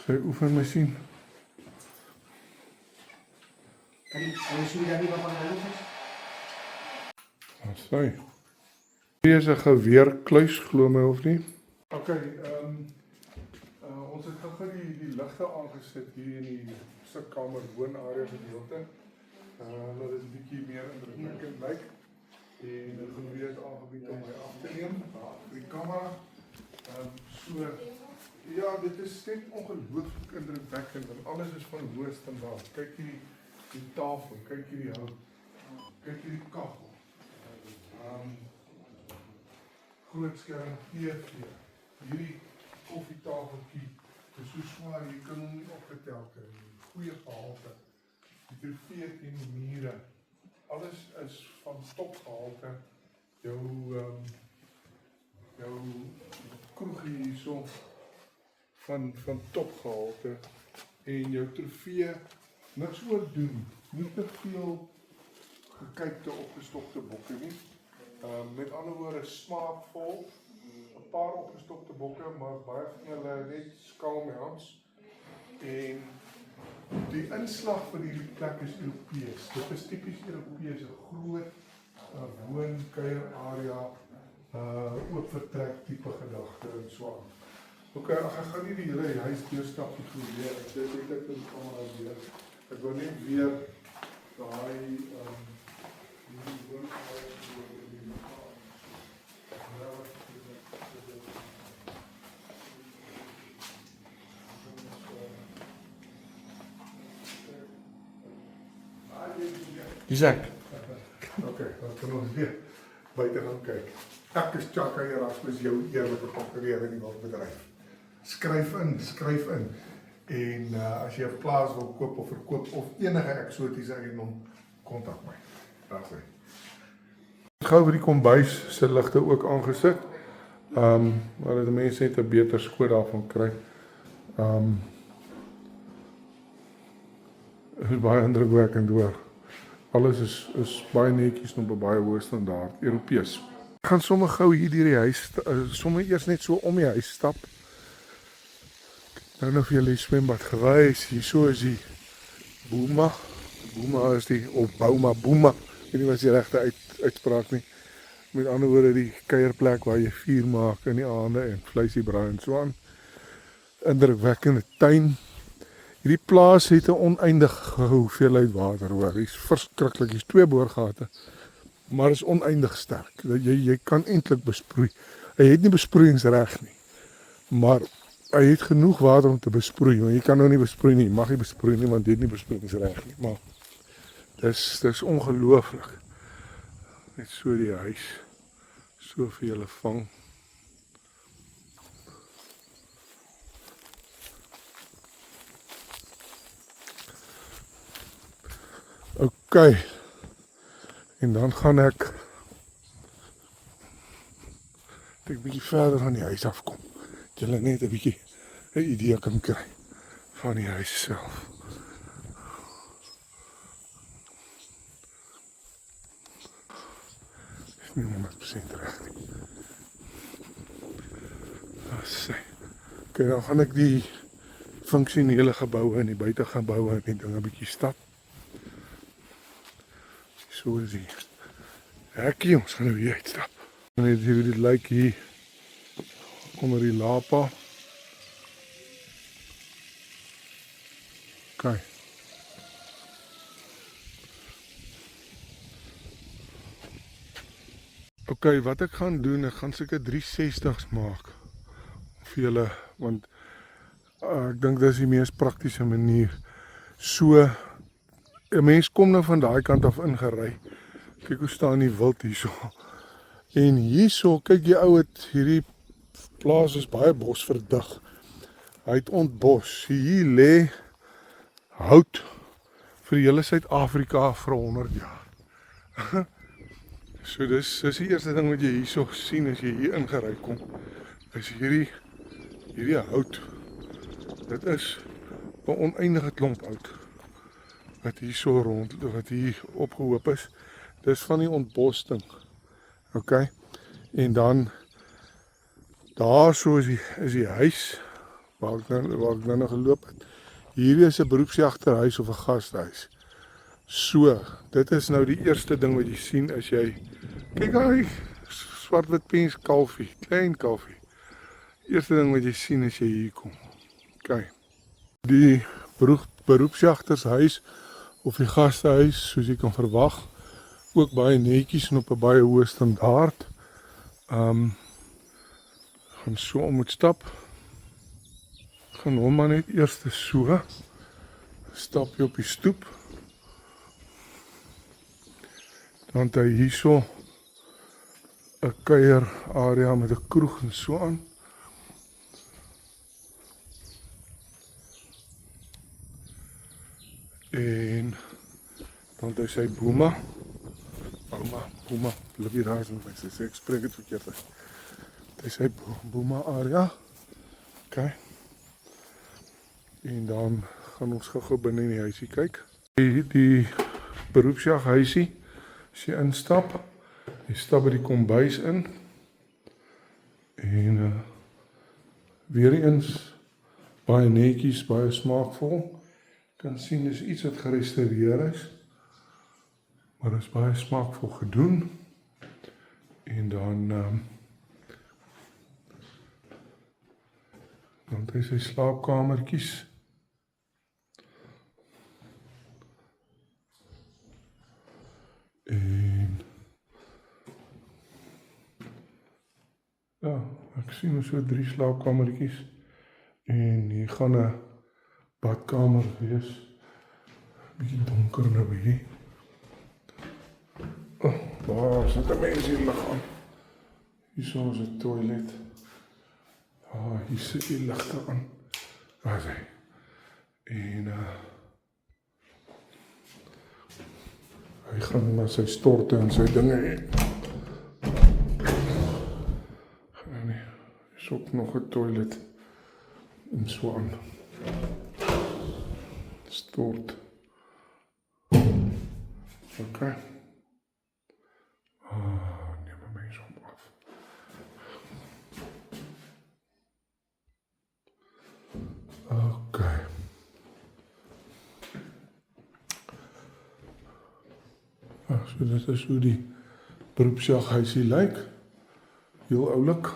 oefenmasjien.
Kan je subir arriba con las luces?
Nou sy. Hier is 'n geweerkluis, glo my of nie. OK, ons het gou die ligte aangesit hier in die sitkamer woonarea gedeelte. Dat dit 'n bietjie meer indrukwekkend lyk. En dit gaan weer aangebied om my af te neem vir die kamera. So ja, dit is net ongelooflik indrukwekkend en alles is van hoë standaard. Kyk hierdie tafel, kyk hierdie hout, kyk hierdie kaggel. Groot skerm TV, hierdie koffietafeltjie, dis so swaar, jy kan hom nie opgetel kry nie. Goeie gehalte, die trofee teen die mure, alles is van topgehalte. Jou kroegie hierso van topgehalte en jou trofee niks oor doen, nie te veel gekykte opgestokte bokke nie. Met ander woorde smaakvol, 'n paar opgestokte bokke, maar baie van hulle net skaalmounts. En die inslag van hierdie plek is Europees. Dit is tipies Europees, 'n groot woon-kuierarea, oop vertrek tipe gedagte en so aan. OK, ek gaan nie die hele huis deurstap nie probeer. Ek sê net ek wil kamera weer. Ek wil net weer daai hierdie woonkamer
Dis ek.
Okay, dan kan ons weer buite gaan kyk. Ek is Chaka Erasmus, jou eerlike konkurrent in die wildbedryf. Skryf in. En as jy 'n plaas wil koop of verkoop of enige eksotiese eiendom, kontak my. Daar's hy. Gou vir die kombuis se ligte ook aangesit. Maar dat mense net 'n beter skoot daarvan kry. Dit is baie indrukwekkend hoor. Alles is baie netjies en op 'n baie hoë standaard, Europees. Ek gaan sommer gou hier deur die huis, sommer eers net so om die huis stap. Nou vir julle die swembad gewys, hier so is die Boema. Boema is die, of Boema, ek weet nie wat is die regte uitspraak nie. Met ander woorde die kuierplek waar jy vuur maak in die aande en vleisie braai en so aan. Indrukwekkende tuin. Hierdie plaas het 'n oneindige hoeveelheid water hoor. Dit is verskriklik. Hier's 2 boorgate. Maar is oneindig sterk. Jy kan eintlik besproei. Hy het nie besproeiingsreg nie. Maar hy het genoeg water om te besproei. Want jy kan nou nie besproei nie. Jy mag nie besproei nie want jy het nie besproeiingsreg nie. Maar dis ongelooflik. Net so die huis. So vir julle vang. Okay. En dan gaan ek 'n bietjie verder van die huis afkom. Dat julle net 'n bietjie 'n idee kan kry van die huis self. Is nie 100% reg nie. Sê. Okay, dan gaan ek die funksionele geboue en die buitegeboue en die dinge 'n bietjie stap. So is die hekkie, ons gaan nou hier uitstap. En hier dit lyk hier onder die lapa. Okay. Okay, wat ek gaan doen, ek gaan seker 360's maak vir julle, want ek dink dis die mees praktiese manier. So 'n mens kom nou van daai kant af ingery. Kyk hoe staan die wild hierso. En hierso, kyk jy ou, hierdie plaas is baie bosverdig. Hy het ontbos. Hier lê hout vir die hele Suid-Afrika vir 100 jaar. So dis die eerste ding wat jy hierso sien as jy hier ingery kom. Is hierdie hout. Dit is 'n oneindige klomp hout. Wat hier so rond, wat hier opgehoop is, dis van die ontbosting. Okay, en dan daar so is die huis waar ek nou geloop het. Hierdie is 'n beroepsjagterhuis of 'n gastehuis. So, dit is nou die eerste ding wat jy sien as jy kyk daai swart-wit pens kalfie, klein kalfie. Eerste ding wat jy sien as jy hier kom. Okay. Die beroepsjagtershuis of die gastehuis, soos jy kan verwag, ook baie netjies en op 'n baie hoë standaard. Gaan so om moet stap. Gaan hom maar net eers so. Stap jy op die stoep. Dan het hy hierso 'n kuier area met 'n kroeg en so aan. En dan het hy sy Boema, Libby Razen, ek spreek het verkeerd uit. Dit is sy Boema area. Okay. En dan gaan ons gou binne in die huisie kyk. Die beroepsjaghuisie, as jy instap, jy stap by die kombuis in. En weer eens, baie netjies, baie smaakvol. Kan sien dis iets wat gerestaureer is, maar is baie smaakvol gedoen. En dan het hy sy slaapkamertjies. En ja, ek sien so 3 slaapkamertjies. En hier gaan 'n badkamer wees. Bietjie donker nou hier. Daar sit 'n mens hier lig aan. Hierso is 'n toilet. Hier sit die ligte aan. Daar is hy. En hy gaan maar sy storte en sy dinge hê. Nee, is ook nog 'n toilet. En so aan. Stort. Okay. Neem my mens om af. Okay. So dit is hoe die beroepsjaghuisie lyk. Heel oulik.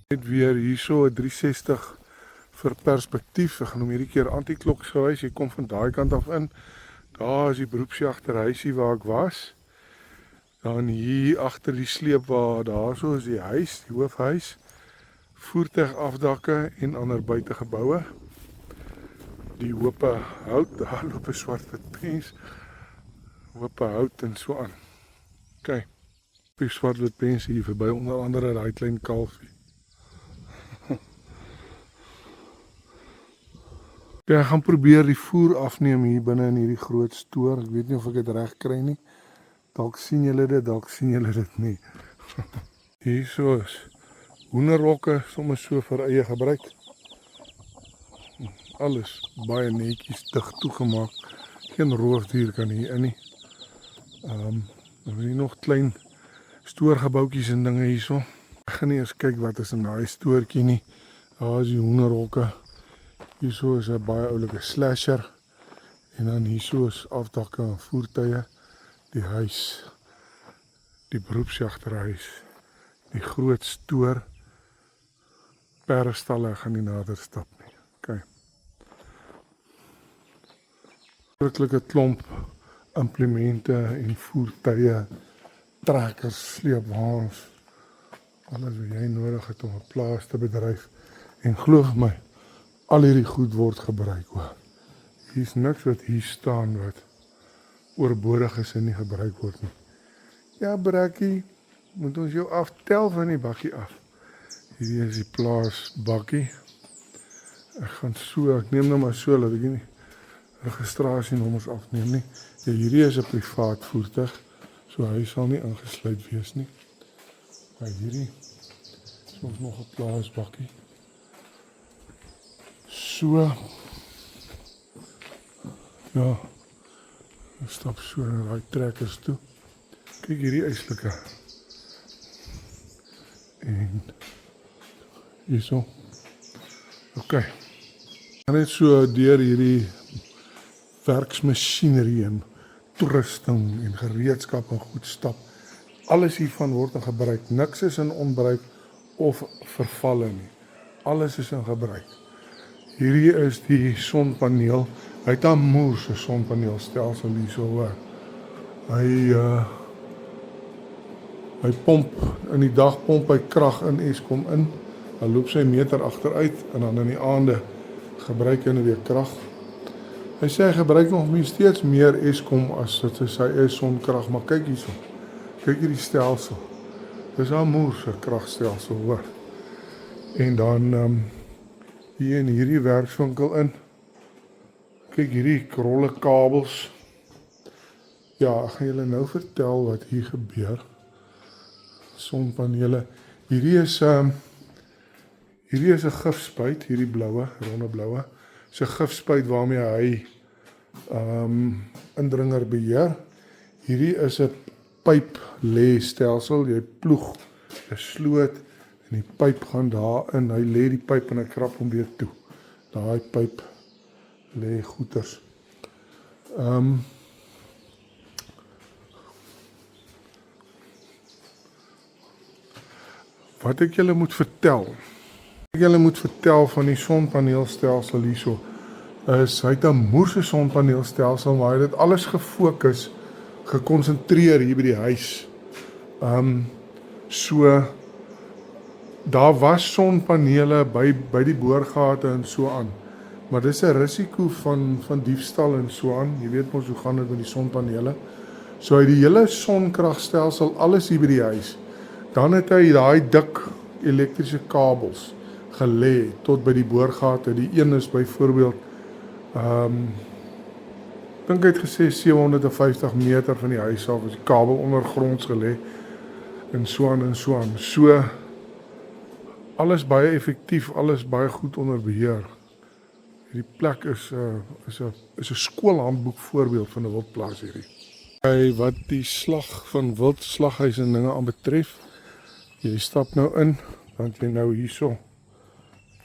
Net weer hierso 'n 360 vir perspektief. Ek gaan hom hierdie keer anti-klokgewys. Jy kom van daai kant af in. Daar is die beroepsjagterhuisie waar ek was. Dan hier agter die sleepwa, daarso is die huis, die hoofhuis. Voertuigafdakke en ander buitegeboue. Die hoope hout, daar loop 'n swart-wit pens. Hoope hout en so aan. OK. Die swart-wit pens hier verby, onder andere daai klein kalfie. Ek gaan probeer die voer afneem hier binne in hierdie groot stoor. Ek weet nie of ek dit reg kry nie. Dalk sien julle dit, dalk sien julle dit nie. Hierso is hoenderhokke, sommer so vir eie gebruik. Alles baie netjies dig toegemaak. Geen roofdier kan hier in nie. Dan het jy nog klein stoorgebouetjies en dinge hierso. Ek gaan nie eens kyk wat is in daai stoortjie nie. Daar is die hoenderhokke. Hierso is 'n baie oulike slasher. En dan hierso is afdakke en voertuie. Die huis. Die beroepsjagterhuis. Die groot stoor. Perdestalle, ek gaan nie nader stap nie. OK. Werklike klomp implemente en voertuie, trekkers, sleepwaens, alles wat jy nodig het om 'n plaas te bedryf. En glo my, al hierdie goed word gebruik hoor. Hier's niks wat hier staan wat oorbodig is en nie gebruik word nie. Ja, Brakkie, moet ons jou aftel van die bakkie af. Hierdie is die plaas bakkie. Ek gaan so, ek neem nou maar so dat ek nie registrasienommers afneem nie. Ja, hierdie is 'n privaat voertuig, so hy sal nie ingesluit wees nie. Maar hierdie is ons nog 'n plaasbakkie. So. Ja. Ek stap so na daai trekkers toe. Kyk hierdie eislike. En hierso. OK. En net so deur hierdie werksmasjinerie en toerusting en gereedskap en goed stap. Alles hiervan word in gebruik. Niks is in onbruik of vervalle nie. Alles is in gebruik. Hierdie is die sonpaneel. Hy het 'n moerse sonpaneelstelsel hierso hoor. Hy pomp in die dag pomp hy krag in Eskom in. Dan loop sy meter agteruit en dan in die aande gebruik hy nou weer krag. Hy sê hy gebruik nog steeds meer Eskom as dit sy is sonkrag, maar kyk hierso. Kyk hierdie stelsel. Dis 'n moerse kragstelsel hoor. En dan hier in hierdie werkswinkel in. Kyk hierdie krolle kabels. Ja, ek gaan julle nou vertel wat hier gebeur. Sonpanele. Hierdie is 'n gifspuit, hierdie bloue, ronde bloue. Dis 'n gifspuit waarmee hy indringer beheer. Hierdie is 'n pyplê-stelsel. Jy ploeg 'n sloot en die pyp gaan daarin. Hy lê die pyp en hy krap hom weer toe. Daai pyp lê goeters. Wat ek julle moet vertel. Ek julle moet vertel van die sonpaneelstelsel hierso. Hy het 'n moerse sonpaneelstelsel, maar hy het dit alles gefokus, gekonsentreer hier by die huis. So daar was sonpanele by die boorgate en so aan. Maar dis 'n risiko van diefstal en so aan. Jy weet mos hoe gaan dit met die sonpanele. So hy die hele sonkragstelsel, alles hier by die huis. Dan het hy daai dik elektriese kabels gelê tot by die boorgate. Die een is byvoorbeeld dink hy het gesê 750 meter van die huis af is die kabel ondergronds gelê en so aan en so aan. So alles baie effektief, alles baie goed onder beheer. Hierdie plek is 'n skoolhandboek voorbeeld van 'n wildplaas hierdie. Wat die slag van wildslaghuise en dinge aan betref, jy stap nou in, want jy nou hierso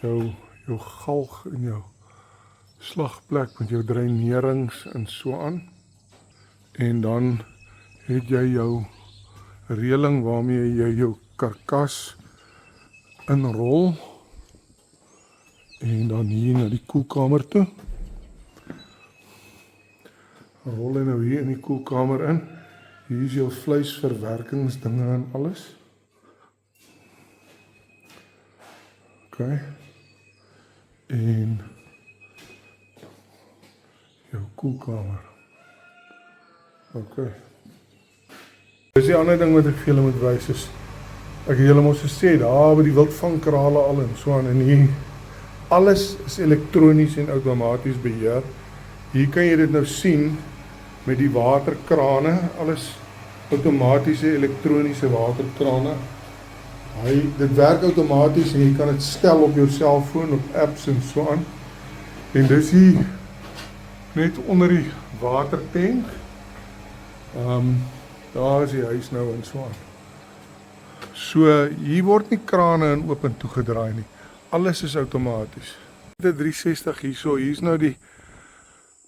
jou galg en jou slagplek met jou dreinerings en so aan. En dan het jy jou reëling waarmee jy jou karkas inrol en dan hier na die koelkamer toe. Rol hy nou hier in die koelkamer in. Hier is jou vleisverwerkingsdinge en alles. OK. En jou koelkamer. OK. Dis die ander ding wat ek vir julle moet wys is, ek het julle mos gesê, daar by die wildvangkrale al en so aan, en hier, alles is elektronies en outomaties beheer. Hier kan jy dit nou sien, met die waterkrane, alles outomatiese elektroniese waterkrane. Dit werk outomaties en jy kan dit stel op jou selfoon, op apps en so aan. En dis hier, net onder die watertank. Daar is die huis nou en so aan. So, hier word nie krane in oop en toegedraai nie. Alles is outomaties. Dit 360 hierso, hier is nou die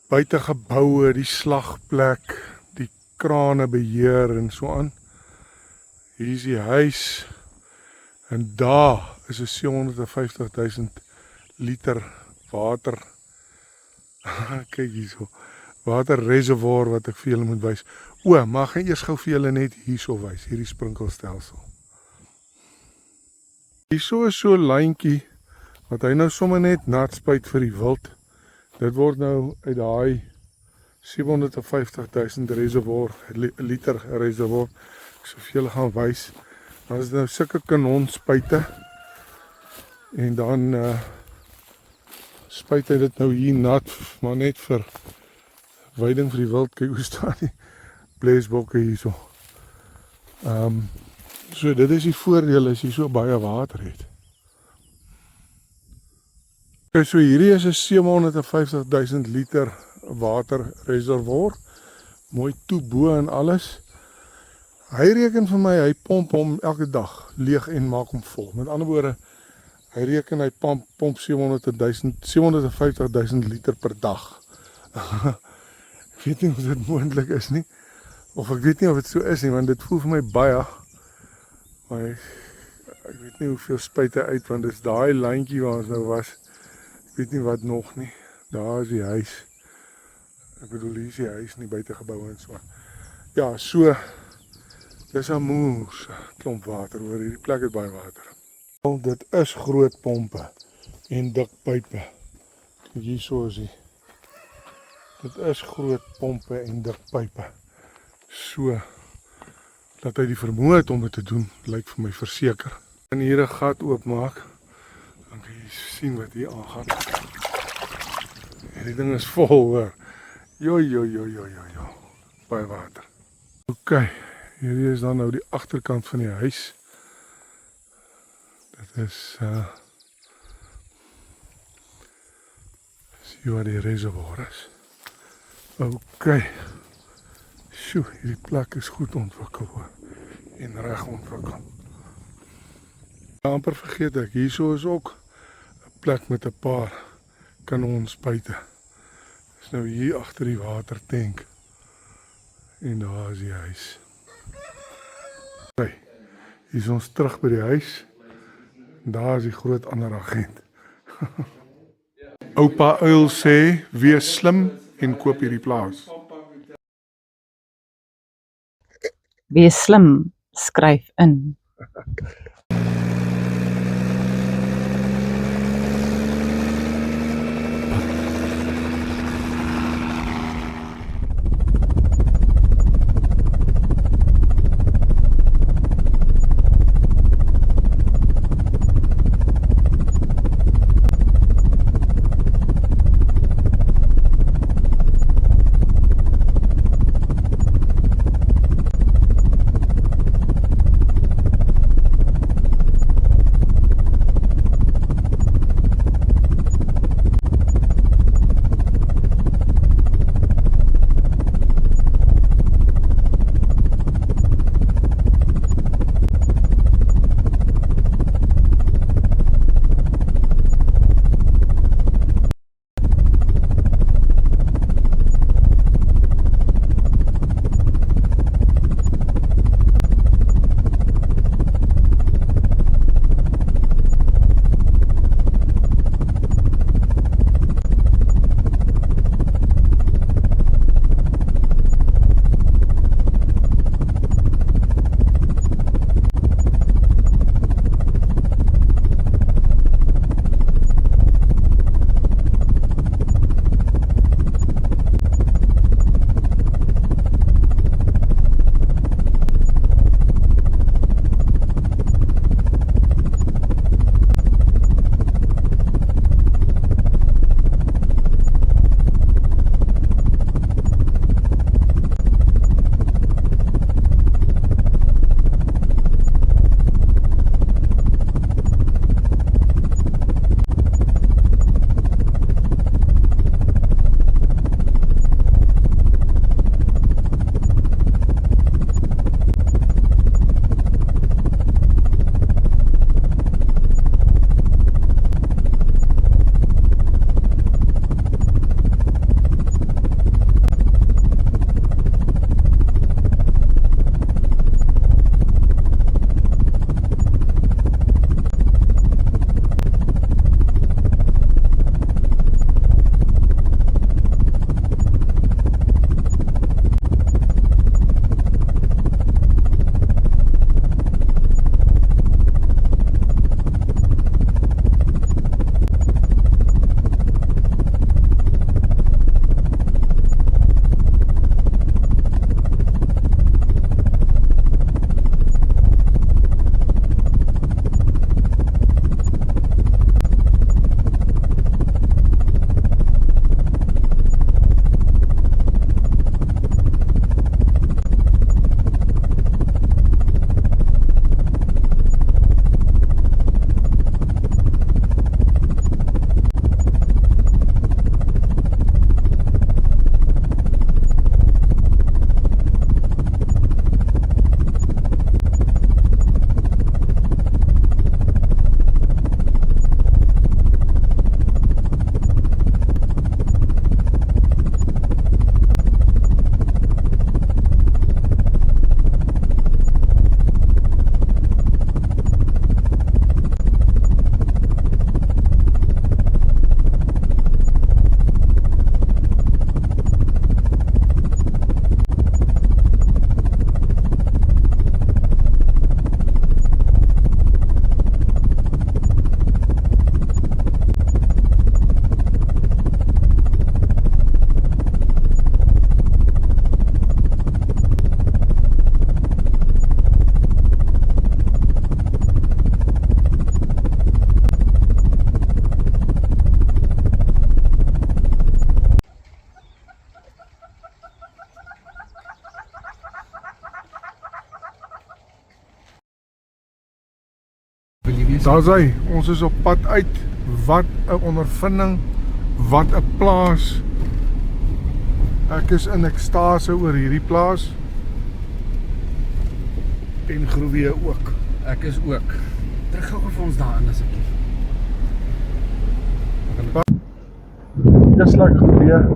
buitegeboue, die slagplek, die krane beheer en so aan. Hier is die huis. En daar is 'n 750.000 liter water. Kyk hierso. Waterreservoir wat ek vir julle moet wys. Maar gaan eers gou vir julle net hierso wys, hierdie sprinkelstelsel. Hierso is so 'n lyntjie wat hy nou sommer net nat spuit vir die wild. Dit word nou uit daai 750.000 reservoir, liter reservoir. Ek sal vir julle gaan wys. Dan is nou sulke kanonspuite. En dan spuit hy dit nou hier nat, maar net vir weiding vir die wild. Kyk hoe staan die blesbokke hierso. So dit is die voordeel as jy so baie water het. Okay, so hierdie is 'n 750.000 liter waterreservoir. Mooi toe bo en alles. Hy reken vir my, hy pomp hom elke dag leeg en maak hom vol. Met ander woorde, hy reken hy pomp 750.000 liter per dag. Ek weet nie of dit moontlik is nie. Of ek weet nie of dit so is nie, want dit voel vir my baie. Maar ek weet nie hoeveel spuit hy uit, want dit is daai lyntjie waar ons nou was. Ek weet nie wat nog nie. Daar is die huis. Ek bedoel, hier is die huis in die buitegebou en so. Ja, so, dis 'n moers klomp water oor hierdie plek het baie water. Dit is groot pompe en dik pype. Hierso is die. Dit is groot pompe en dik pype. So, dat hy die vermoë het om dit te doen, lyk vir my verseker. En hier 'n gat oopmaak, dan kan jy sien wat hier aangaan. En die ding is vol hoor. Jo. Baie water. OK, hierdie is dan nou die agterkant van die huis. Dit is sien waar die reservoir is. OK. Sjoe, hierdie plek is goed ontwikkel hoor. En reg ontwikkel. Amper vergeet ek, hierso is ook 'n plek met 'n paar kanonspuite. Dis nou hier agter die watertank. En daar is die huis. Okay, hier is ons terug by die huis. En daar is die groot ander agent. Oupa Uil sê, wees slim en koop hierdie plaas.
Wees slim, skryf in.
Daar's hy, ons is op pad uit. Wat 'n ondervinding, wat 'n plaas. Ek is in ekstase oor hierdie plaas. En Groewe ook.
Ek is ook. Terug gou vir ons daarin asseblief.
Dis like Groewe.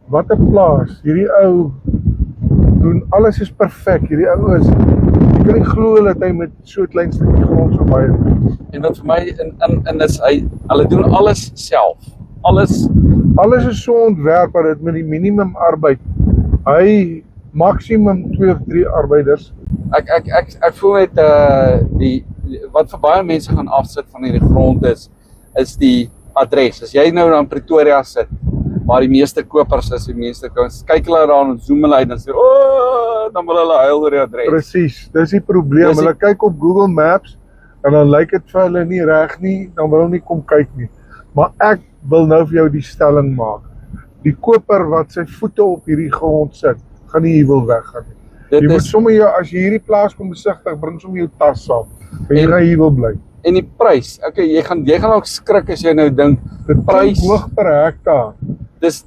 Wat 'n plaas. Hierdie ou doen alles is perfek. Hierdie ou is jy kan nie glo dat hy met so 'n klein stukkie grond so baie doen.
En wat vir my in is hulle doen alles self.
Alles is so ontwerp dat dit met die minimum arbeid. Hy maksimum 2 of 3 arbeiders.
Ek voel net die wat vir baie mense gaan afsit van hierdie grond is die adres. As jy nou in Pretoria sit waar die meeste kopers is, die meeste kyk hulle daar en zoom hulle uit en sê, dan wil hulle huil oor die adres.
Presies, dis die probleem. Hulle kyk op Google Maps en dan lyk dit vir hulle nie reg nie, dan wil hulle nie kom kyk nie. Maar ek wil nou vir jou die stelling maak. Die koper wat sy voete op hierdie grond sit, gaan nie hier wil weggaan nie. Jy moet sommer jou, as jy hierdie plaas kom besigtig, bring sommer jou tas saam. En jy gaan hier wil bly.
En die prys, okay, jy gaan ook skrik as jy nou dink,
Dit prys hoog per hektaar.
Dis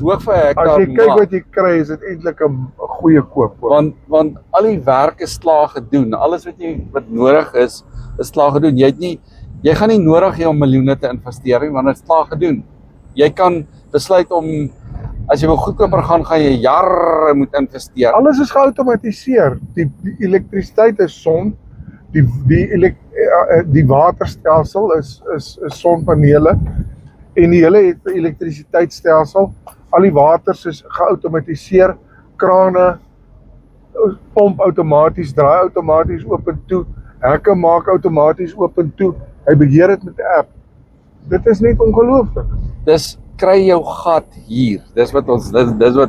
hoog vir 'n hektaar.
As jy kyk wat jy kry, is dit eintlik 'n goeie koop.
Want al die werk is klaar gedoen. Alles wat nodig is klaar gedoen. Jy gaan nie nodig hê om miljoene te investeer nie, want dit is klaar gedoen. Jy kan besluit om as jy wil goedkoper gaan jy jare moet investeer.
Alles is geautomatiseer. Die elektrisiteit is son. Die waterstelsel is sonpanele en die hele elektrisiteitsstelsel, al die waters is geautomatiseer, krane pomp outomaties, draai outomaties oop en toe, hekke maak outomaties oop en toe, hy beheer dit met 'n app. Dit is net ongelooflik.
Dis kry jou gat hier. Dis wat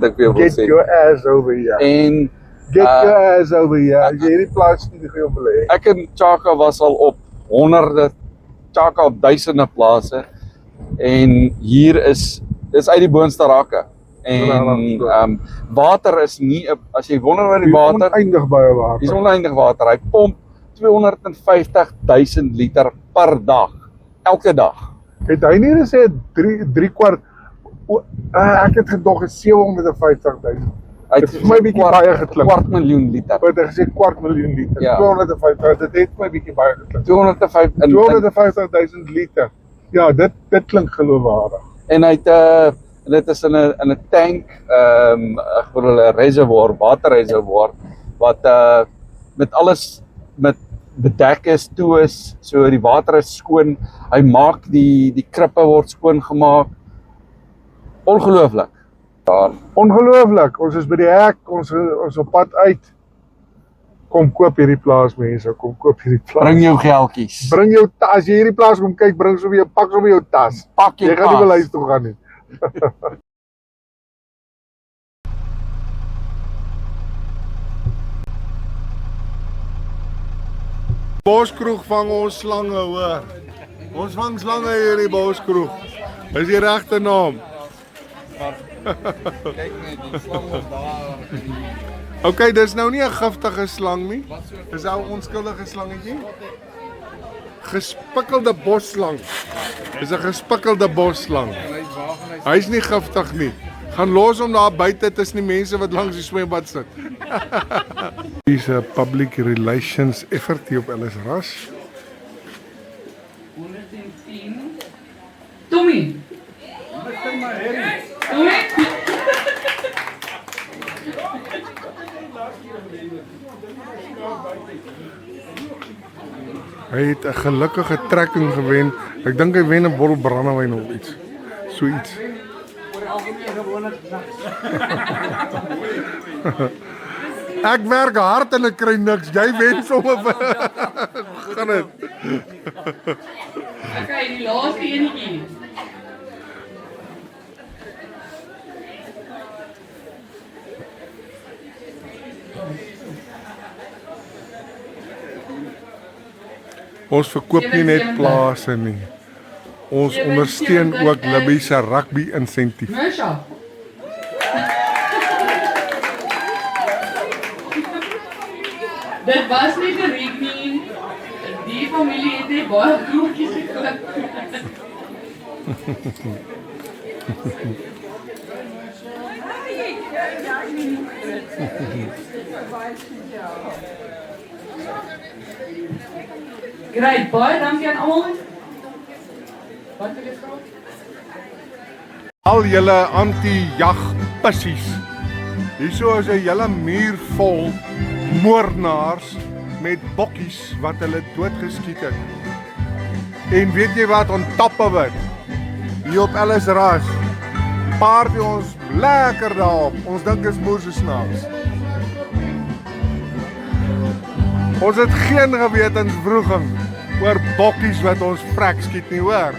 ek vir jou wil
Get
sê.
your ass over here.
En
Get your ass over here. As jy hierdie plaas nie gaan wil hê.
ek en Chaka was al op honderde, Chaka op duisende plase. En hier is uit die boonste rakke. En water is nie, as jy wonder oor die water,
Oneindig baie water.
dis oneindig water. Hy pomp 250.000 liter per dag, elke dag.
Het hy nie gesê 3 kwart, ek het gedog is 750.000.
Hy
Dit is vir my bietjie baie geklink.
250.000 liter.
Wat hy gesê 250.000 liter.
Ja.
250, dit het my bietjie baie geklink.
250
250.000 liter. Ja, dit klink geloofwaardig.
en hy het dit is in 'n tank, vir hulle reservoir, waterreservoir wat met alles met bedek is, toe is, so die water is skoon. Hy maak die krippe word skoon gemaak. Ongelooflik.
Ongelooflik. Ons is by die hek, ons op pad uit. Kom koop hierdie plaas mense, kom koop hierdie plaas.
Bring jou geldjies.
Bring jou tas, as jy hierdie plaas kom kyk, bring sommer jou pak sommer jou tas.
Pak jou
Jy gaan nie
tas.
wel huis toe gaan nie. Boskroeg vang ons slange hoor. Ons vang slange hier in die Boskroeg. Dis die regte naam.
Kyk net, die slang was daar.
Okay, dis nou nie 'n giftige slang nie. Dis 'n onskuldige slangetjie. Gespikkelde bosslang. Dis 'n gespikkelde bosslang. Hy's nie giftig nie. Gaan los hom daar buite tussen die mense wat langs die swembad sit. Dis 'n public relations effort hier op Ellis Ras.
110. Tommy.
Hy het 'n gelukkige trekking gewen. Ek dink hy wen 'n bottel brandewyn of iets. So iets. Ek werk hard en ek kry niks. Jy wen sommer. Gaan dit.
Okay, die laaste enetjie.
Ons verkoop nie net plase nie. Ons ondersteun ook Libby se rugby insentief.
Mersha. Dit was nie geriek nie. Die familie het nie baie groentjies gekoop. Great, baie dankie aan almal. Wat wil jy vra?
Al julle anti-jagpissies. Hierso is 'n hele muur vol moordenaars met bokkies wat hulle doodgeskiet het. En weet jy wat on top of it? Hier op Ellis Ras party ons lekker daarop. Ons dink is moer so snaaks. Ons het geen gewetenswroging oor bokkies wat ons vrek skiet nie, hoor.